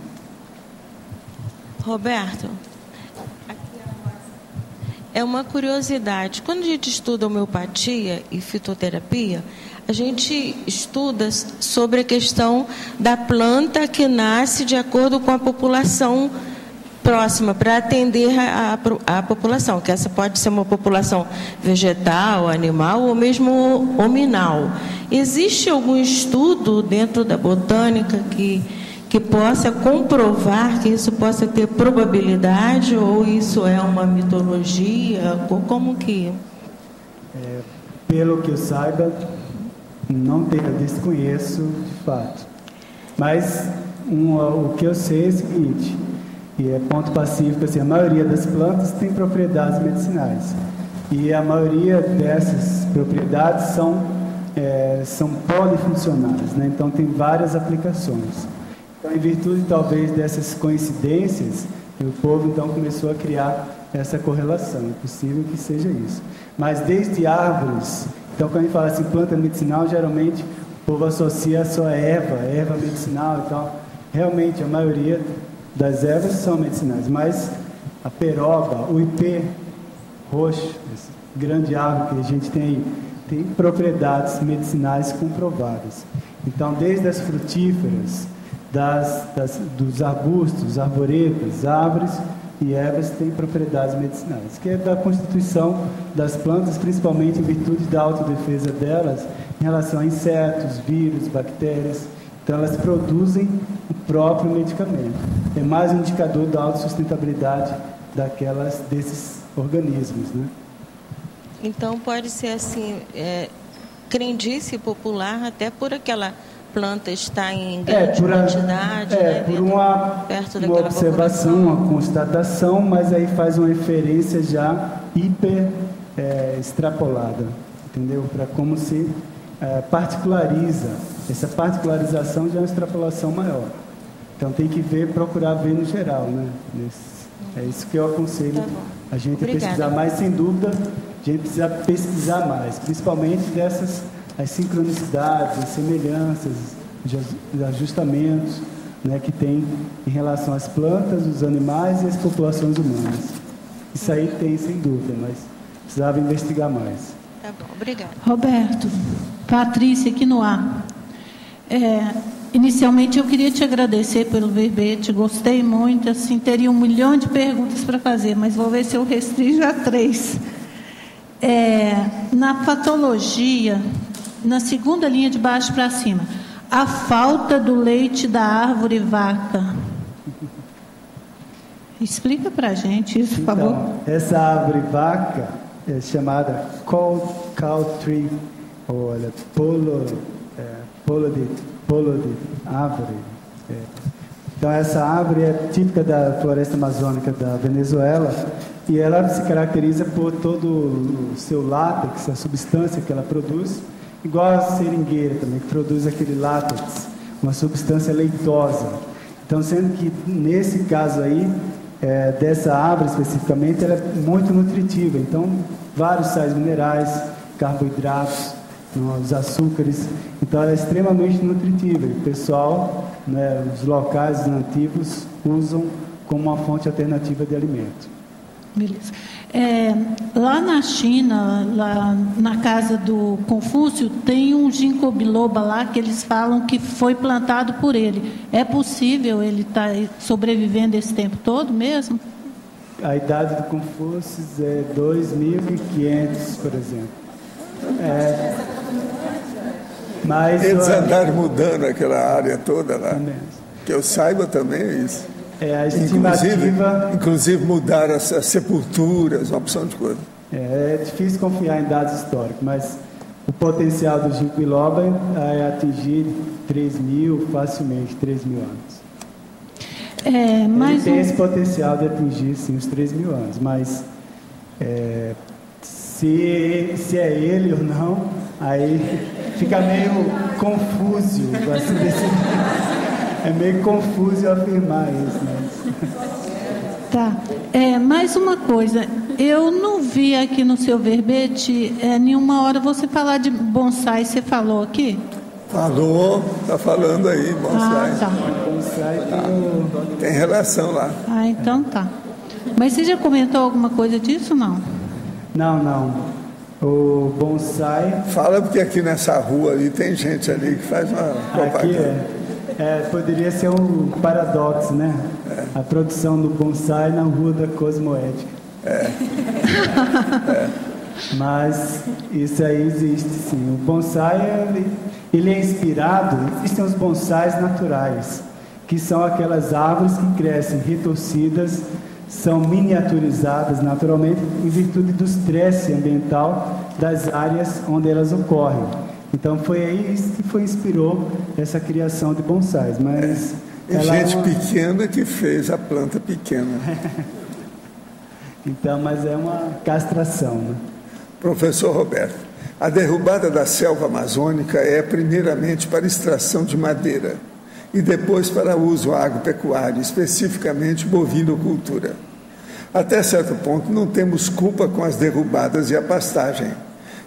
Roberto, é uma curiosidade. Quando a gente estuda homeopatia e fitoterapia, a gente estuda sobre a questão da planta que nasce de acordo com a população próxima, para atender a população, que essa pode ser uma população vegetal, animal ou mesmo hominal. Existe algum estudo dentro da botânica que possa comprovar que isso possa ter probabilidade, ou isso é uma mitologia? Como que... Pelo que eu saiba, não tenho, eu desconheço de fato. Mas o que eu sei é o seguinte, e é ponto pacífico, assim, a maioria das plantas tem propriedades medicinais. E a maioria dessas propriedades são polifuncionais, né? Então tem várias aplicações. Então, em virtude talvez dessas coincidências, o povo então começou a criar essa correlação. É possível que seja isso. Mas desde árvores, então quando a gente fala assim, planta medicinal, geralmente o povo associa só a erva medicinal e tal. Realmente a maioria das ervas são medicinais, mas a peroba, o ipê roxo, esse grande árvore que a gente tem aí, tem propriedades medicinais comprovadas. Então, desde as frutíferas, dos arbustos, arvoretas, árvores e ervas têm propriedades medicinais, que é da constituição das plantas, principalmente em virtude da autodefesa delas em relação a insetos, vírus, bactérias. Então, elas produzem o próprio medicamento. É mais um indicador da autossustentabilidade desses organismos, né? Então, pode ser assim, crendice popular, até por aquela planta estar em grande quantidade, né, por perto uma observação, uma constatação, mas aí faz uma referência já extrapolada, entendeu? Para como se particulariza. Essa particularização já é uma extrapolação maior. Então tem que procurar ver no geral, né? É isso que eu aconselho a gente a pesquisar mais, sem dúvida. A gente precisa pesquisar mais, principalmente as sincronicidades, as semelhanças, os ajustamentos, né, que tem em relação às plantas, os animais e as populações humanas. Isso aí tem, sem dúvida, mas precisava investigar mais. Tá bom, obrigada. Roberto, Patrícia, aqui no ar. Inicialmente, eu queria te agradecer pelo verbete, gostei muito, assim, teria 1 milhão de perguntas para fazer, mas vou ver se eu restringo a 3. Na patologia, na segunda linha de baixo para cima, a falta do leite da árvore vaca. Explica para a gente isso, por favor. Essa árvore vaca é chamada cow tree, ou polo de árvore. Então, essa árvore é típica da floresta amazônica da Venezuela e ela se caracteriza por todo o seu látex, a substância que ela produz, igual a seringueira também, que produz aquele látex, uma substância leitosa. Então, sendo que nesse caso aí, dessa árvore especificamente, ela é muito nutritiva. Então, vários sais minerais, carboidratos, os açúcares. Então, ela é extremamente nutritiva. E o pessoal, os locais nativos, usam como uma fonte alternativa de alimento. Beleza. Lá na China, lá na casa do Confúcio, tem um ginkgo biloba lá que eles falam que foi plantado por ele. É possível ele estar sobrevivendo esse tempo todo mesmo? A idade do Confúcio é 2.500, por exemplo. Mas eles andaram mudando aquela área toda lá. Que eu saiba também é isso. A estimativa... Inclusive mudaram as sepulturas, uma opção de coisa. É difícil confiar em dados históricos, mas o potencial do ginkgo biloba é atingir 3.000, facilmente, 3.000 anos. Ele tem esse potencial de atingir, sim, os 3.000 anos, mas se é ele ou não, aí fica meio confuso, assim, é meio confuso afirmar isso, né? Tá. Mais uma coisa, eu não vi aqui no seu verbete nenhuma hora você falar de bonsai, você falou aqui? Falou, tá falando aí, bonsai. Tá. Bonsai tem relação lá. Então tá. Mas você já comentou alguma coisa disso, não? Não. O bonsai... Fala porque aqui nessa rua ali tem gente ali que faz uma propaganda. Aqui poderia ser um paradoxo, né? A produção do bonsai na Rua da Cosmoética. Mas isso aí existe, sim. O bonsai, ele é inspirado... Existem os bonsais naturais, que são aquelas árvores que crescem retorcidas, são miniaturizadas naturalmente em virtude do estresse ambiental das áreas onde elas ocorrem. Então foi aí isso que inspirou essa criação de bonsais. Mas gente pequena que fez a planta pequena. Então, mas é uma castração, né? Professor Roberto, a derrubada da selva amazônica é primeiramente para extração de madeira e depois para uso agropecuário, especificamente bovinocultura. Até certo ponto não temos culpa com as derrubadas e a pastagem.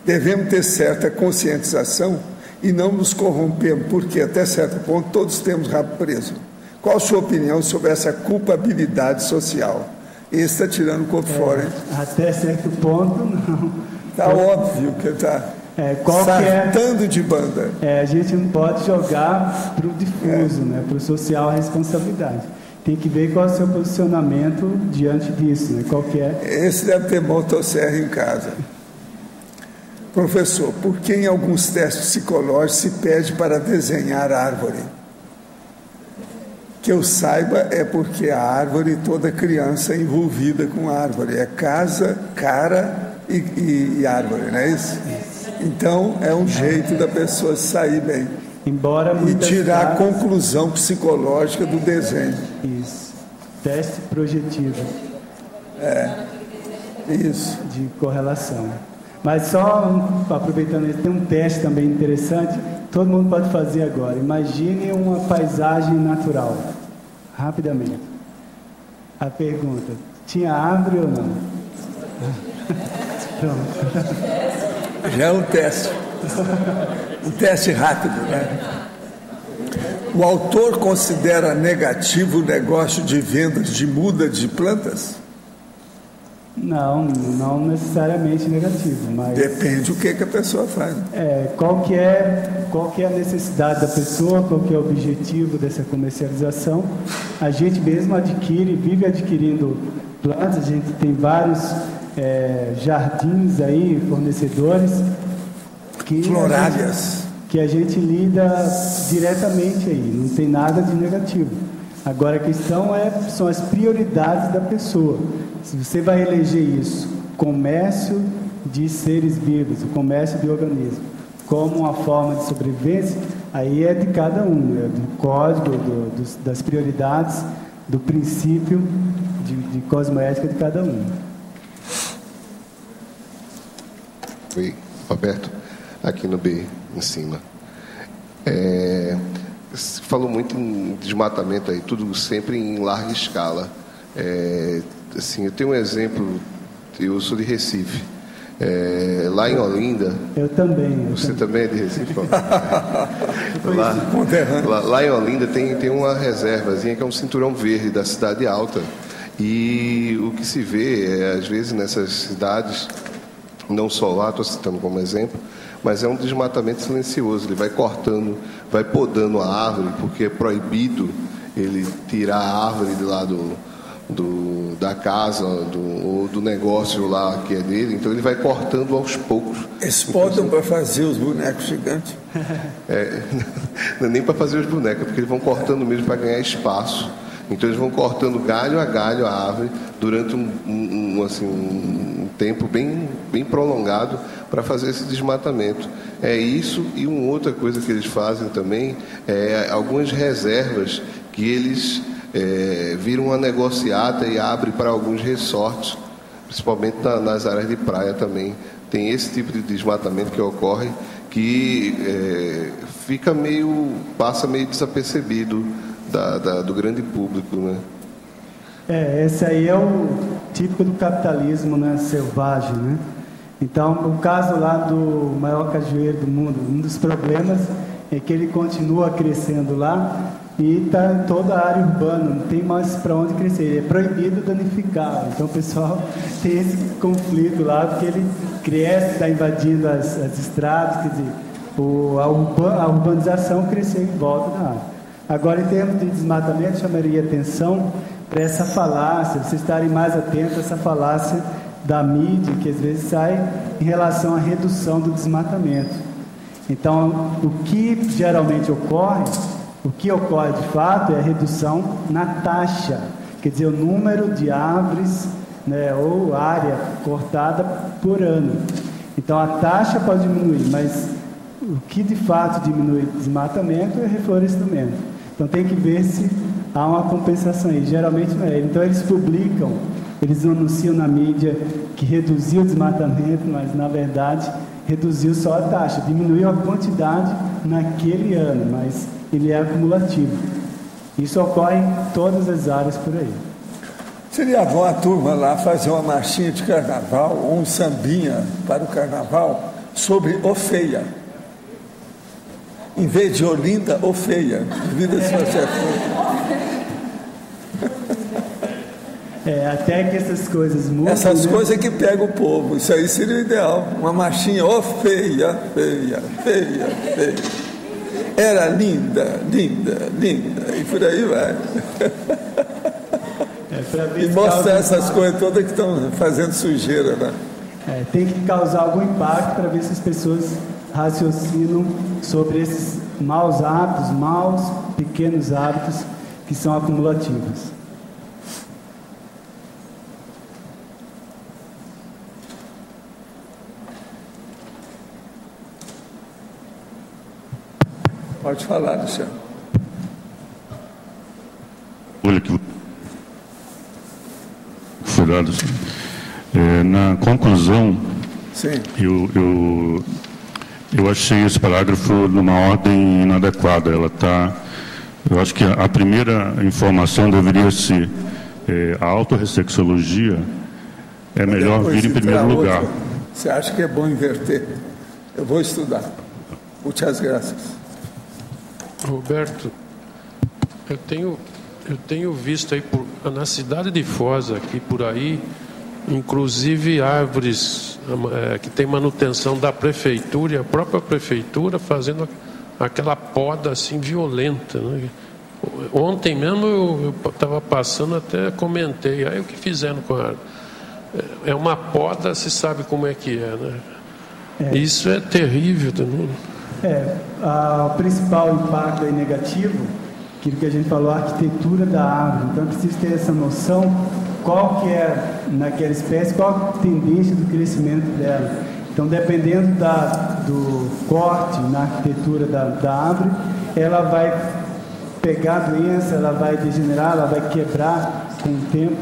Devemos ter certa conscientização e não nos corrompermos, porque até certo ponto todos temos rabo preso. Qual a sua opinião sobre essa culpabilidade social? Esse está tirando o corpo fora, hein? Até certo ponto, não. Está óbvio que está saltando de banda. A gente não pode jogar para o difuso, né? Para o social a responsabilidade. Tem que ver qual é o seu posicionamento diante disso, né? Qual que é? Esse deve ter motosserra em casa. Professor, por que em alguns testes psicológicos se pede para desenhar a árvore? Que eu saiba é porque a árvore, toda criança é envolvida com a árvore. É casa, cara e árvore, não é isso? Então, é um jeito da pessoa sair bem. E tirar a conclusão psicológica do desenho. Isso. Teste projetivo. Isso. De correlação. Mas só aproveitando, tem um teste também interessante, todo mundo pode fazer agora. Imagine uma paisagem natural, rapidamente. A pergunta, tinha árvore ou não? Pronto. Já é um teste. Um teste rápido, né? O autor considera negativo o negócio de vendas de muda de plantas? Não necessariamente negativo, mas... Depende do que a pessoa faz. Qual que é a necessidade da pessoa, qual que é o objetivo dessa comercialização. A gente mesmo vive adquirindo plantas, a gente tem vários jardins aí, fornecedores... Florárias. Que a gente lida diretamente aí, não tem nada de negativo. Agora a questão são as prioridades da pessoa. Se você vai eleger isso, comércio de seres vivos, o comércio de organismos, como uma forma de sobrevivência, aí é de cada um, do código, das prioridades, do princípio de cosmoética de cada um. Oi, Roberto, aqui no B, em cima. Você falou muito em desmatamento aí, tudo sempre em larga escala. Assim, eu tenho um exemplo, eu sou de Recife. Lá em Olinda... Eu também. Você também é de Recife? lá em Olinda tem uma reservazinha que é um cinturão verde da Cidade Alta. E o que se vê, às vezes, nessas cidades, não só lá, estou citando como exemplo, mas é um desmatamento silencioso. Ele vai cortando, vai podando a árvore, porque é proibido ele tirar a árvore de lá da casa ou do negócio lá que é dele, então ele vai cortando aos poucos. Eles podam para fazer os bonecos gigantes? Não é nem para fazer os bonecos, porque eles vão cortando mesmo para ganhar espaço. Então eles vão cortando galho a galho a árvore durante um tempo bem prolongado para fazer esse desmatamento. É isso, e uma outra coisa que eles fazem também é algumas reservas que eles viram uma negociata e abre para alguns resorts, principalmente nas áreas de praia também. Tem esse tipo de desmatamento que ocorre, que passa meio desapercebido do grande público, né? Esse aí é o típico do capitalismo, né, selvagem, né? Então, o caso lá do maior cajueiro do mundo, um dos problemas é que ele continua crescendo lá e está toda a área urbana, não tem mais para onde crescer, é proibido danificar. Então o pessoal tem esse conflito lá, porque ele cresce, está invadindo as estradas, quer dizer, a urbanização cresceu em volta da área. Agora, em termos de desmatamento, chamaria atenção para essa falácia, vocês estarem mais atentos a essa falácia da mídia, que às vezes sai em relação à redução do desmatamento. Então, o que geralmente ocorre, o que ocorre de fato é a redução na taxa, quer dizer, o número de árvores, né, ou área cortada por ano. Então, a taxa pode diminuir, mas o que de fato diminui o desmatamento é reflorestamento. Então, tem que ver se há uma compensação aí. Geralmente não é. Então, eles publicam, eles anunciam na mídia que reduziu o desmatamento, mas, na verdade, reduziu só a taxa, diminuiu a quantidade naquele ano, mas ele é acumulativo. Isso ocorre em todas as áreas por aí. Seria bom a turma lá fazer uma marchinha de carnaval ou um sambinha para o carnaval sobre Ofeia. Em vez de Olinda, Ofeia. Duvida se você até que essas coisas mudam. Essas coisas que pegam o povo. Isso aí seria o ideal. Uma marchinha, feia, feia, feia, feia. Era linda, linda, linda. E por aí vai. E mostrar essas coisas todas que estão fazendo sujeira, né? Tem que causar algum impacto para ver se as pessoas raciocinam sobre esses maus hábitos, pequenos hábitos que são acumulativos. Pode falar, Luciano. Olha que na conclusão, sim, eu achei esse parágrafo numa ordem inadequada. Eu acho que a primeira informação deveria ser a autorreflexologia é melhor vir em primeiro lugar. Você acha que é bom inverter? Eu vou estudar. Muitas graças. Roberto, eu tenho visto aí na cidade de Foz, aqui por aí, inclusive árvores que tem manutenção da prefeitura, e a própria prefeitura fazendo aquela poda assim violenta, né? Ontem mesmo eu estava passando, até comentei, aí o que fizeram com a árvore? É uma poda, se sabe como é que é, né? Isso é terrível também. O principal impacto aí negativo, aquilo que a gente falou, a arquitetura da árvore. Então, precisa ter essa noção qual que é, naquela espécie, qual a tendência do crescimento dela. Então, dependendo do corte na arquitetura da árvore, ela vai pegar doença, ela vai degenerar, ela vai quebrar com o tempo.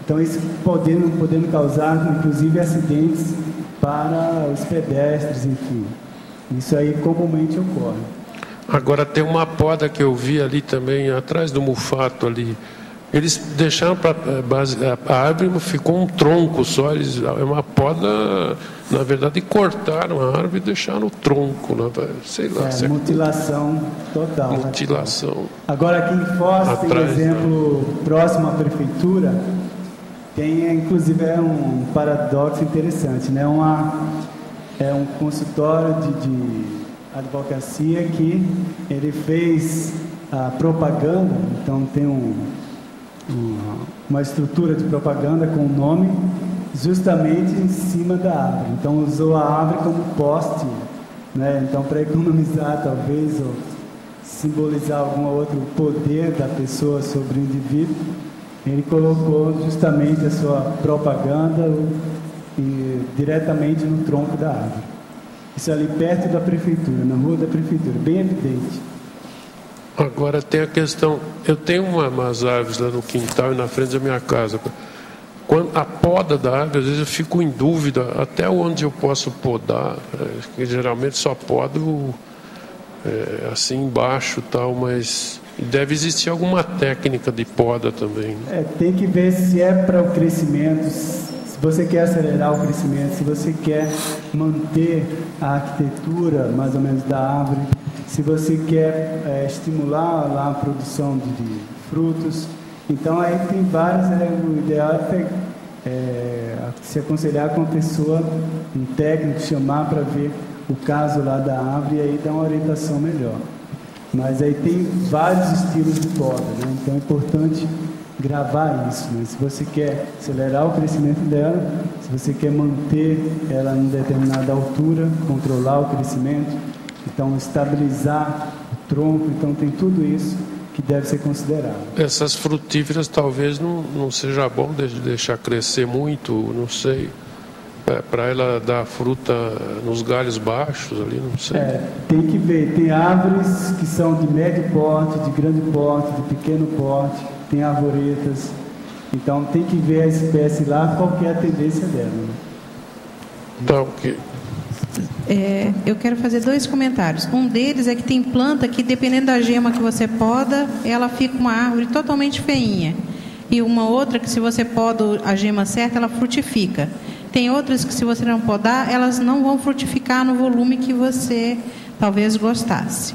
Então, isso podendo causar, inclusive, acidentes para os pedestres, enfim. Isso aí comumente ocorre. Agora tem uma poda que eu vi ali também, atrás do Mufato ali, Eles deixaram para base, a árvore ficou um tronco só, é uma poda, na verdade, cortaram a árvore e deixaram o tronco, né? Sei lá. Mutilação total. Mutilação. Né? Agora aqui em Foz tem um exemplo próximo à prefeitura, tem inclusive um paradoxo interessante, né? É um consultório de advocacia que ele fez a propaganda, então tem uma estrutura de propaganda com o nome justamente em cima da árvore. Então usou a árvore como poste, né? Então para economizar talvez ou simbolizar algum outro poder da pessoa sobre o indivíduo, ele colocou justamente a sua propaganda diretamente no tronco da árvore. Isso ali perto da prefeitura, na rua da prefeitura, bem evidente. Agora tem a questão, eu tenho umas árvores lá no quintal e na frente da minha casa. Quando a poda da árvore, às vezes eu fico em dúvida até onde eu posso podar, que geralmente só podo assim embaixo e tal, mas deve existir alguma técnica de poda também. Tem que ver se é para o crescimento, se você quer acelerar o crescimento, se você quer manter a arquitetura mais ou menos da árvore, se você quer estimular lá a produção de frutos. Então aí tem vários, o ideal é se aconselhar com a pessoa, um técnico, chamar para ver o caso lá da árvore e aí dar uma orientação melhor. Mas aí tem vários estilos de poda, né? Então é importante gravar isso, né? Se você quer acelerar o crescimento dela, se você quer manter ela em determinada altura, controlar o crescimento, então estabilizar o tronco, então tem tudo isso que deve ser considerado. Essas frutíferas talvez não seja bom deixar crescer muito, não sei, para ela dar fruta nos galhos baixos ali, não sei. Tem que ver, tem árvores que são de médio porte, de grande porte, de pequeno porte, tem arvoretas, então tem que ver a espécie lá, qual que é a tendência dela. Né? Tá, ok. Eu quero fazer 2 comentários. Um deles é que tem planta que, dependendo da gema que você poda, ela fica uma árvore totalmente feinha. E uma outra que, se você poda a gema certa, ela frutifica. Tem outras que, se você não podar, elas não vão frutificar no volume que você talvez gostasse.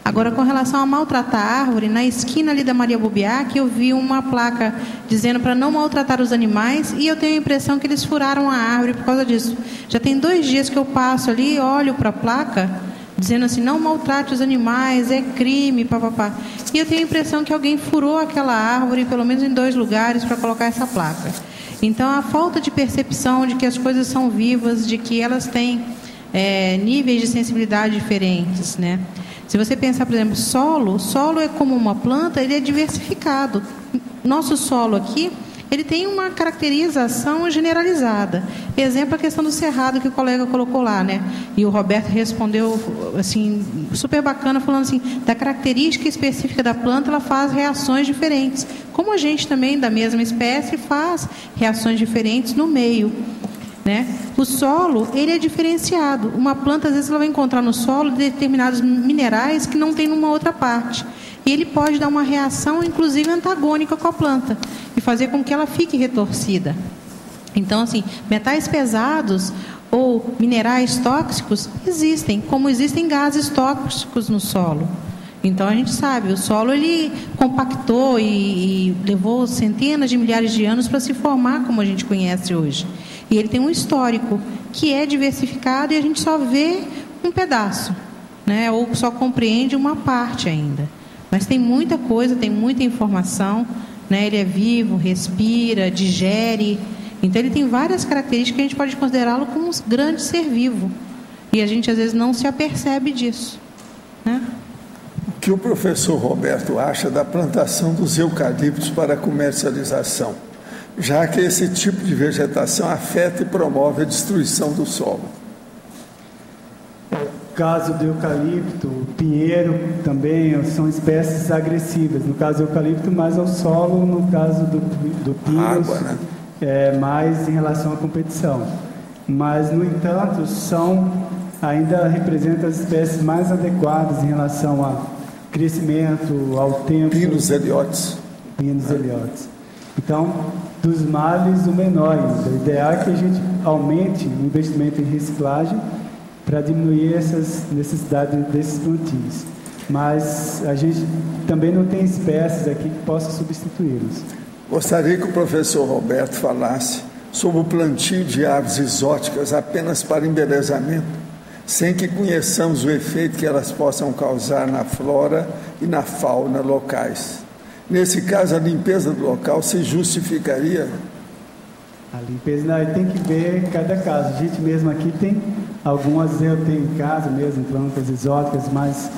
Agora, com relação a maltratar a árvore, na esquina ali da Maria Bubiac, eu vi uma placa dizendo para não maltratar os animais e eu tenho a impressão que eles furaram a árvore por causa disso. Já tem 2 dias que eu passo ali e olho para a placa dizendo assim, não maltrate os animais, é crime, papapá. E eu tenho a impressão que alguém furou aquela árvore, pelo menos em 2 lugares, para colocar essa placa. Então, a falta de percepção de que as coisas são vivas, de que elas têm níveis de sensibilidade diferentes, né? Se você pensar, por exemplo, solo é como uma planta, ele é diversificado. Nosso solo aqui, ele tem uma caracterização generalizada. Exemplo, a questão do cerrado que o colega colocou lá, né? E o Roberto respondeu, assim, super bacana, falando assim, da característica específica da planta, ela faz reações diferentes. Como a gente também, da mesma espécie, faz reações diferentes no meio. Né? O solo, ele é diferenciado. Uma planta, às vezes, ela vai encontrar no solo determinados minerais que não tem numa outra parte. E ele pode dar uma reação, inclusive, antagônica com a planta e fazer com que ela fique retorcida. Então, assim, metais pesados ou minerais tóxicos existem, como existem gases tóxicos no solo. Então, a gente sabe, o solo, ele compactou e levou centenas de milhares de anos para se formar como a gente conhece hoje. E ele tem um histórico que é diversificado e a gente só vê um pedaço, né? Ou só compreende uma parte ainda. Mas tem muita coisa, tem muita informação, né? Ele é vivo, respira, digere. Então, ele tem várias características que a gente pode considerá-lo como um grande ser vivo. E a gente, às vezes, não se apercebe disso, né? O que o professor Roberto acha da plantação dos eucaliptos para comercialização, já que esse tipo de vegetação afeta e promove a destruição do solo? No caso do eucalipto, o pinheiro também são espécies agressivas. No caso do eucalipto, mais ao solo, no caso do pinus, né? Mais em relação à competição. Mas, no entanto, ainda representam as espécies mais adequadas em relação a crescimento, ao tempo. Pinus eliotes. Enos Eliot. Então, dos males, o menor ainda. O ideal é que a gente aumente o investimento em reciclagem para diminuir essas necessidades desses plantios. Mas a gente também não tem espécies aqui que possam substituí-los. Gostaria que o professor Roberto falasse sobre o plantio de aves exóticas apenas para embelezamento, sem que conheçamos o efeito que elas possam causar na flora e na fauna locais. Nesse caso, a limpeza do local se justificaria? A limpeza, aí tem que ver cada caso. A gente mesmo aqui tem algumas, eu tenho em casa mesmo, plantas exóticas, mas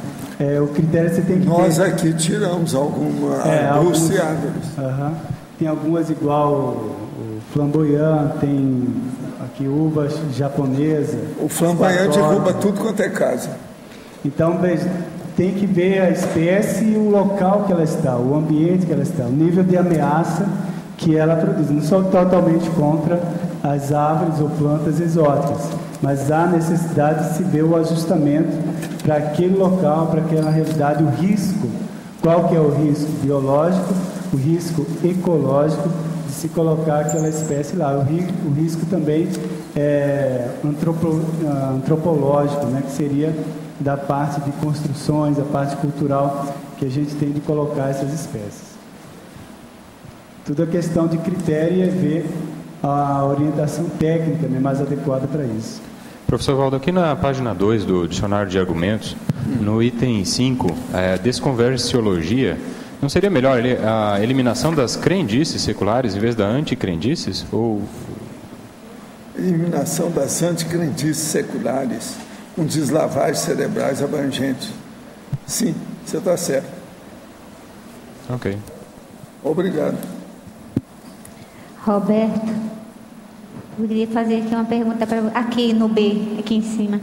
o critério você tem que Nós ver. aqui tiramos algumas árvores. Tem algumas igual o flamboyant, tem aqui uva japonesa. O flamboyant derruba tudo quanto é casa. Então, veja, tem que ver a espécie e o local que ela está, o ambiente que ela está, o nível de ameaça que ela produz. Não sou totalmente contra as árvores ou plantas exóticas, mas há necessidade de se ver o ajustamento para aquele local, para aquela realidade, o risco. Qual que é o risco biológico, o risco ecológico de se colocar aquela espécie lá. O risco também antropológico, né, que seria da parte de construções, da parte cultural que a gente tem de colocar essas espécies. Tudo é questão de critério e ver a orientação técnica, né, mais adequada para isso. Professor Valdo, aqui na página 2 do Dicionário de Argumentos, no item 5, desconversiologia, não seria melhor a eliminação das crendices seculares em vez da anticrendices? Ou... Eliminação das anticrendices seculares, com deslavagens cerebrais abrangentes. Sim, você está certo. Ok. Obrigado. Roberto, eu queria fazer aqui uma pergunta para aqui no B, aqui em cima.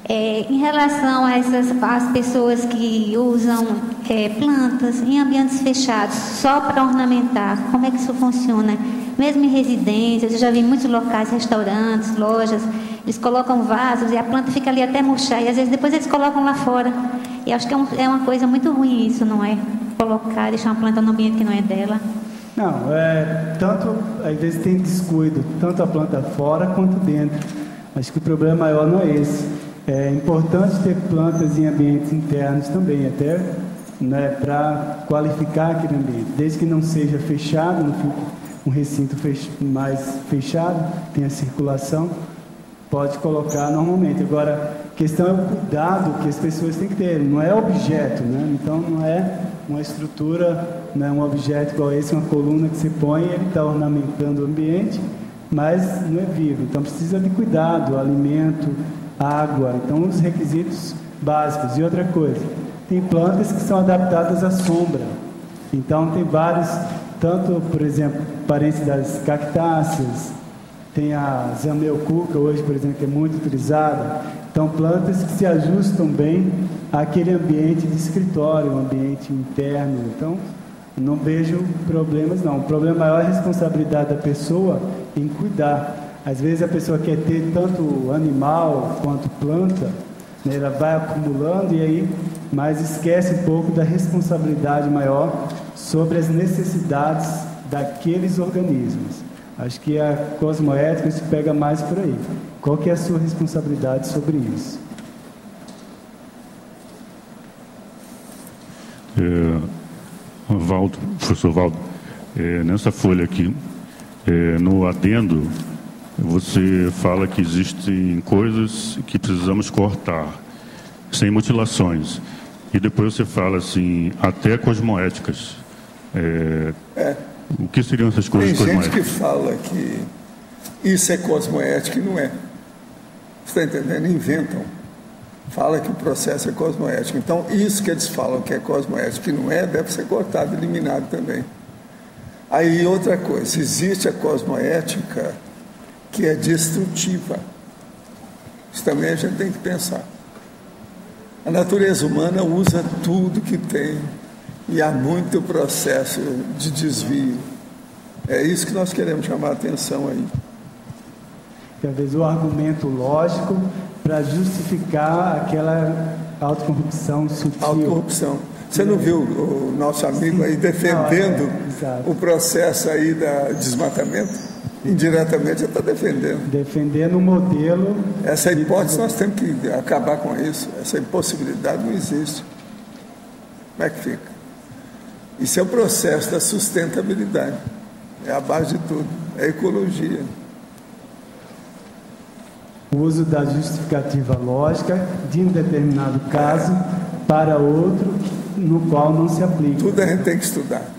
Em relação a as pessoas que usam plantas em ambientes fechados só para ornamentar, como é que isso funciona? Mesmo em residências, eu já vi em muitos locais, restaurantes, lojas, eles colocam vasos e a planta fica ali até murchar e às vezes depois eles colocam lá fora. E acho que é uma coisa muito ruim isso, não é? Colocar, deixar uma planta no ambiente que não é dela. Não, tanto, às vezes tem descuido, tanto a planta fora quanto dentro. Acho que o problema maior não é esse. É importante ter plantas em ambientes internos também, até, né, para qualificar aquele ambiente, desde que não seja fechado, não fique um recinto mais fechado, tenha circulação, pode colocar normalmente. Agora, a questão é o cuidado que as pessoas têm que ter, não é objeto, né? Então não é uma estrutura, né, um objeto igual esse, uma coluna que você põe, ele está ornamentando o ambiente, mas não é vivo. Então precisa de cuidado, alimento, água, então os requisitos básicos. E outra coisa, tem plantas que são adaptadas à sombra, então tem vários, tanto, por exemplo, parentes das cactáceas, tem a zameocuca hoje, por exemplo, que é muito utilizada, então plantas que se ajustam bem àquele ambiente de escritório, um ambiente interno, então não vejo problemas não. O problema maior é a responsabilidade da pessoa em cuidar. Às vezes a pessoa quer ter tanto animal quanto planta, né, ela vai acumulando e aí, mas esquece um pouco da responsabilidade maior sobre as necessidades daqueles organismos. Acho que a cosmoética se pega mais por aí. Qual que é a sua responsabilidade sobre isso? Professor Valdo, nessa folha aqui, no adendo, você fala que existem coisas que precisamos cortar, sem mutilações. E depois você fala assim, até cosmoéticas. O que seriam essas coisas cosmoéticas? Tem gente que fala que isso é cosmoético e não é. Você está entendendo? Inventam. Fala que o processo é cosmoético. Então, isso que eles falam que é cosmoético e não é, deve ser cortado, eliminado também. Aí, outra coisa, existe a cosmoética que é destrutiva. Isso também a gente tem que pensar. A natureza humana usa tudo que tem e há muito processo de desvio. É isso que nós queremos chamar a atenção aí. Às vezes o argumento lógico para justificar aquela autocorrupção sutil. Autocorrupção. Você não viu o nosso amigo aí defendendo o processo aí da desmatamento? Indiretamente ele está defendendo. Defendendo o modelo. Essa hipótese nós temos que acabar com isso. Essa impossibilidade não existe. Como é que fica? Isso é o processo da sustentabilidade. É a base de tudo. É a ecologia. O uso da justificativa lógica de um determinado caso para outro no qual não se aplica. Tudo a gente tem que estudar.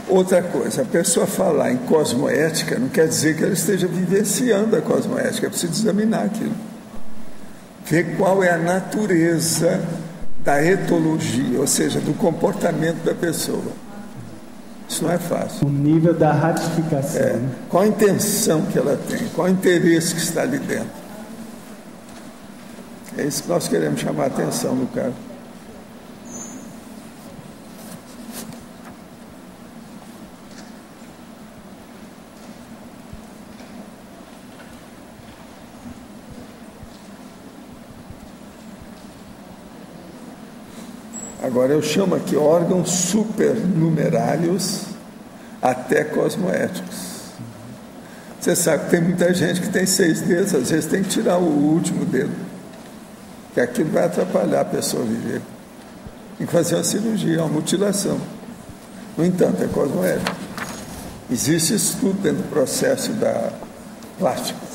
Outra coisa, a pessoa falar em cosmoética não quer dizer que ela esteja vivenciando a cosmoética, é preciso examinar aquilo. Ver qual é a natureza da etologia, ou seja, do comportamento da pessoa. Isso não é fácil. O nível da ratificação. Qual a intenção que ela tem, qual o interesse que está ali dentro. É isso que nós queremos chamar a atenção do cara. Agora eu chamo aqui órgãos supernumerários até cosmoéticos. Você sabe que tem muita gente que tem 6 dedos, às vezes tem que tirar o último dedo, que aquilo vai atrapalhar a pessoa a viver. Tem que fazer uma cirurgia, uma mutilação. No entanto, é cosmoético. Existe estudo dentro do processo da plástica.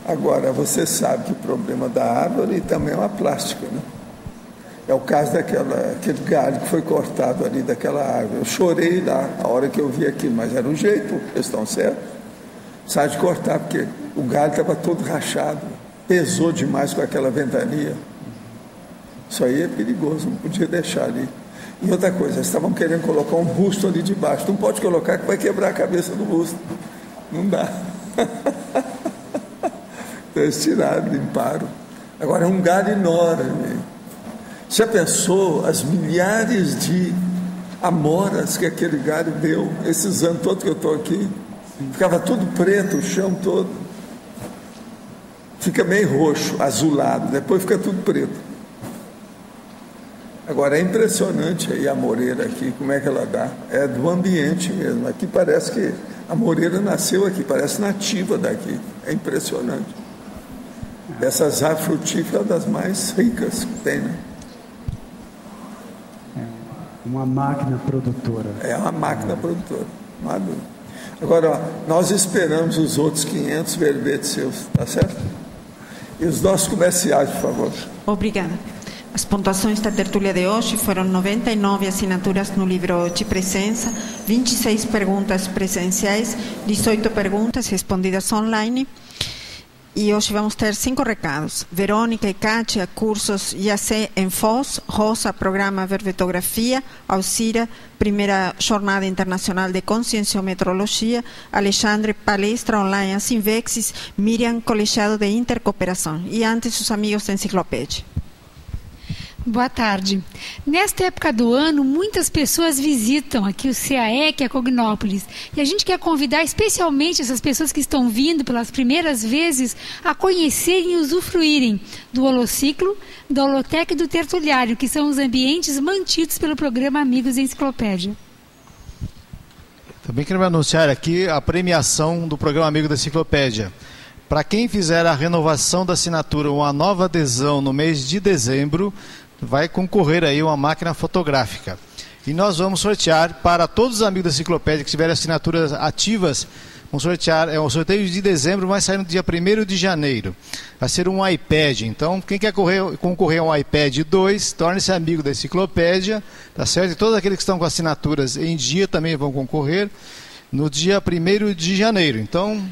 Agora, você sabe que o problema da árvore também é uma plástica, né? É o caso daquele galho que foi cortado ali daquela árvore. Eu chorei lá a hora que eu vi aquilo, mas era um jeito, eles estão certos. Sai de cortar, porque o galho estava todo rachado, pesou demais com aquela ventania. Isso aí é perigoso, não podia deixar ali. E outra coisa, eles estavam querendo colocar um busto ali debaixo. Não pode colocar que vai quebrar a cabeça do busto. Não dá. Eles tiraram, limparam. Agora é um galho enorme. Já pensou as milhares de amoras que aquele galho deu, esses anos todos que eu estou aqui? Ficava tudo preto, o chão todo. Fica meio roxo, azulado, depois fica tudo preto. Agora é impressionante aí a moreira aqui, como é que ela dá. É do ambiente mesmo. Aqui parece que a moreira nasceu aqui, parece nativa daqui. É impressionante. Dessas árvores frutíferas, das mais ricas que tem, né? Uma máquina produtora. É uma máquina produtora. Agora, ó, nós esperamos os outros 500 verbetes seus, tá certo? E os nossos comerciais, por favor. Obrigada. As pontuações da tertúlia de hoje foram 99 assinaturas no livro de presença, 26 perguntas presenciais, 18 perguntas respondidas online. E hoje vamos ter 5 recados. Verônica e Kátia, cursos IAC em Foz, Rosa, programa Verbetografia, Alcira, primeira Jornada Internacional de Conscienciometrologia, Alexandre, palestra online a Sinvexis, Miriam, colegiado de Intercooperação. E antes, os amigos da Enciclopédia. Boa tarde. Nesta época do ano, muitas pessoas visitam aqui o CAEC, a Cognópolis. E a gente quer convidar especialmente essas pessoas que estão vindo pelas primeiras vezes a conhecerem e usufruírem do Holociclo, da Holoteca e do Tertuliário, que são os ambientes mantidos pelo programa Amigos da Enciclopédia. Também queremos anunciar aqui a premiação do programa Amigo da Enciclopédia. Para quem fizer a renovação da assinatura ou a nova adesão no mês de dezembro, vai concorrer aí uma máquina fotográfica. E nós vamos sortear para todos os amigos da Enciclopédia que tiverem assinaturas ativas, vamos sortear, é um sorteio de dezembro, vai sair no dia 1º de janeiro. Vai ser um iPad. Então, quem quer concorrer a um iPad 2, torne-se amigo da Enciclopédia, tá certo? E todos aqueles que estão com assinaturas em dia também vão concorrer no dia 1º de janeiro. Então,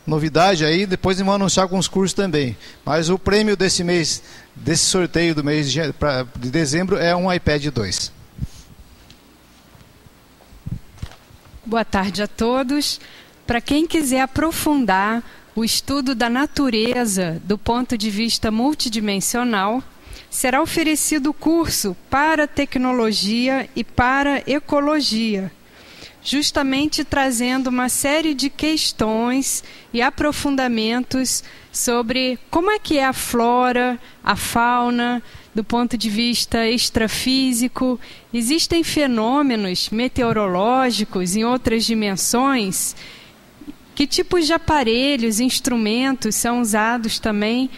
novidade aí, depois vão anunciar alguns cursos também. Mas o prêmio desse mês, desse sorteio do mês de dezembro, é um iPad 2. Boa tarde a todos. Para quem quiser aprofundar o estudo da natureza do ponto de vista multidimensional, será oferecido o curso para tecnologia e para ecologia, justamente trazendo uma série de questões e aprofundamentos sobre como é que é a flora, a fauna, do ponto de vista extrafísico. Existem fenômenos meteorológicos em outras dimensões. Que tipos de aparelhos, instrumentos são usados também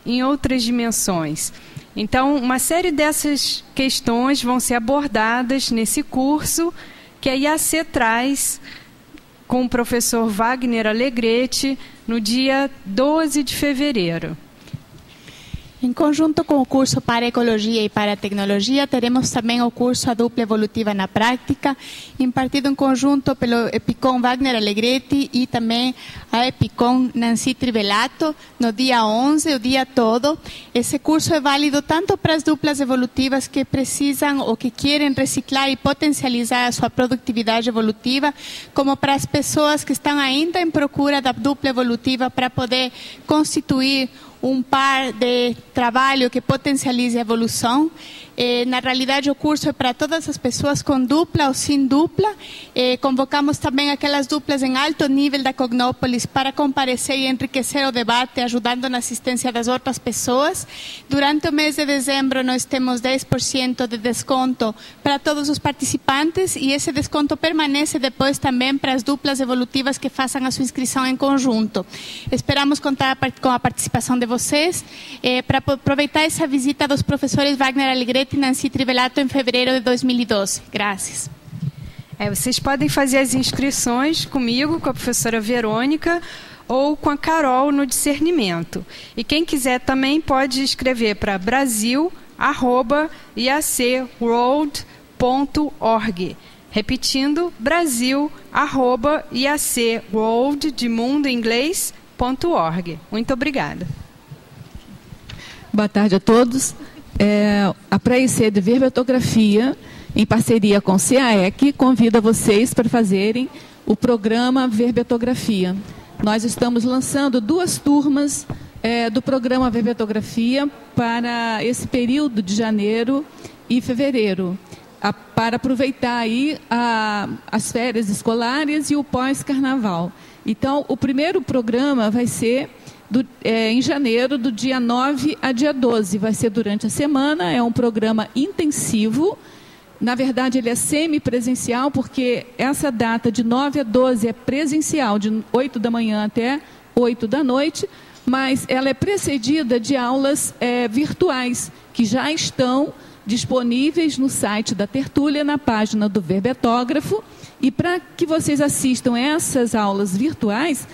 em outras dimensões? Então, uma série dessas questões vão ser abordadas nesse curso que a IAC traz com o professor Wagner Alegretti no dia 12 de fevereiro. Em conjunto com o curso para Ecologia e para Tecnologia, teremos também o curso A Dupla Evolutiva na Prática, impartido em conjunto pelo EPICOM Wagner Alegretti e também a EPICOM Nancy Trivelato, no dia 11, o dia todo. Esse curso é válido tanto para as duplas evolutivas que precisam ou que querem reciclar e potencializar a sua produtividade evolutiva, como para as pessoas que estão ainda em procura da dupla evolutiva para poder constituir um par de trabalho que potencialize a evolução. Na realidade, o curso é para todas as pessoas com dupla ou sem dupla. Convocamos também aquelas duplas em alto nível da Cognópolis para comparecer e enriquecer o debate, ajudando na assistência das outras pessoas. Durante o mês de dezembro, nós temos 10% de desconto para todos os participantes e esse desconto permanece depois também para as duplas evolutivas que façam a sua inscrição em conjunto. Esperamos contar com a participação de vocês para aproveitar essa visita dos professores Wagner Alegretti e Nancy Trivelato em fevereiro de 2012. Graças. Vocês podem fazer as inscrições comigo, com a professora Verônica, ou com a Carol no discernimento. E quem quiser também pode escrever para brasil@iacworld.org. Repetindo, brasil@iacworld, de mundo em inglês.org. Muito obrigada. Boa tarde a todos. A pré-IC de Verbiotografia, em parceria com o CAEC, convida vocês para fazerem o programa Verbiotografia. Nós estamos lançando 2 turmas do programa Verbiotografia para esse período de janeiro e fevereiro, para aproveitar aí as férias escolares e o pós-carnaval. Então, o primeiro programa vai ser em janeiro, do dia 9 a dia 12. Vai ser durante a semana, é um programa intensivo. Na verdade, ele é semipresencial, porque essa data de 9 a 12 é presencial, de 8 da manhã até 8 da noite, mas ela é precedida de aulas virtuais, que já estão disponíveis no site da Tertúlia, na página do Verbetógrafo. E para que vocês assistam essas aulas virtuais,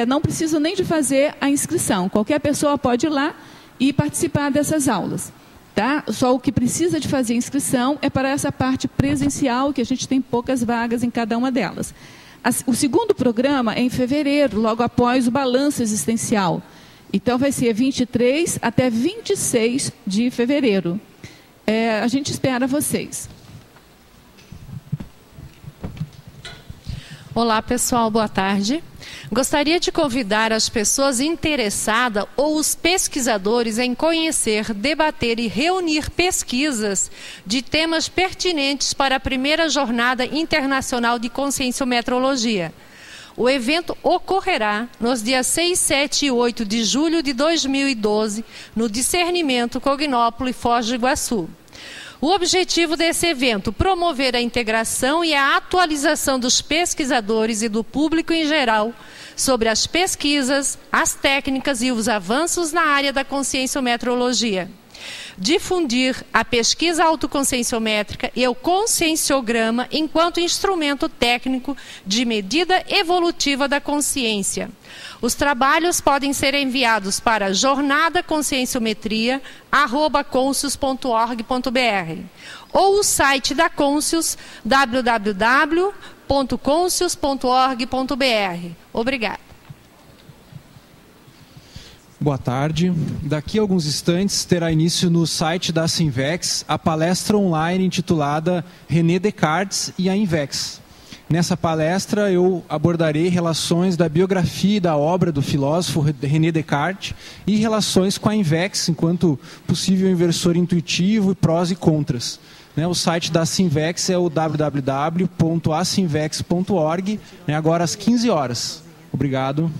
não precisa nem de fazer a inscrição. Qualquer pessoa pode ir lá e participar dessas aulas. Tá? Só o que precisa de fazer inscrição é para essa parte presencial, que a gente tem poucas vagas em cada uma delas. O segundo programa é em fevereiro, logo após o balanço existencial. Então, vai ser 23 até 26 de fevereiro. A gente espera vocês. Olá, pessoal, boa tarde. Gostaria de convidar as pessoas interessadas ou os pesquisadores em conhecer, debater e reunir pesquisas de temas pertinentes para a primeira Jornada Internacional de Conscienciometrologia. O evento ocorrerá nos dias 6, 7 e 8 de julho de 2012, no Discernimento Cognópolis, Foz do Iguaçu. O objetivo desse evento é promover a integração e a atualização dos pesquisadores e do público em geral sobre as pesquisas, as técnicas e os avanços na área da conscienciometrologia. Difundir a pesquisa autoconscienciométrica e o conscienciograma enquanto instrumento técnico de medida evolutiva da consciência. Os trabalhos podem ser enviados para jornadaconscienciometria@conscius.org.br ou o site da Conscius, www.conscius.org.br. Obrigada. Boa tarde. Daqui a alguns instantes terá início no site da Sinvex a palestra online intitulada René Descartes e a Invex. Nessa palestra eu abordarei relações da biografia e da obra do filósofo René Descartes e relações com a Invex enquanto possível inversor intuitivo, prós e contras. né? O site da Sinvex é o www.asinvex.org, né? Agora às 15 horas. Obrigado.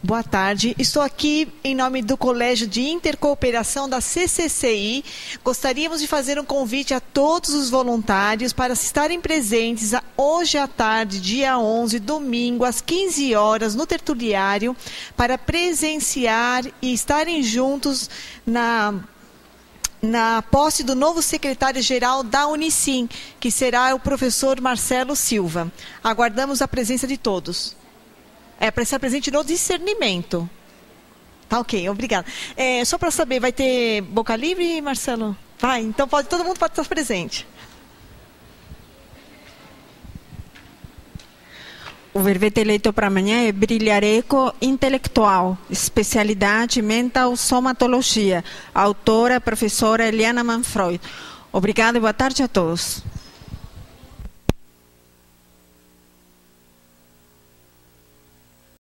Boa tarde, estou aqui em nome do Colégio de Intercooperação da CCCI. Gostaríamos de fazer um convite a todos os voluntários para estarem presentes hoje à tarde, dia 11, domingo, às 15 horas, no Tertuliário, para presenciar e estarem juntos na posse do novo secretário-geral da Unicim, que será o professor Marcelo Silva. Aguardamos a presença de todos. É para estar presente no discernimento. Tá ok, obrigada. Só para saber, vai ter boca livre, Marcelo? Vai, então todo mundo pode estar presente. O verbete eleito para amanhã é brilhareco intelectual, especialidade mental somatologia. Autora, professora Eliana Manfroy. Obrigada e boa tarde a todos.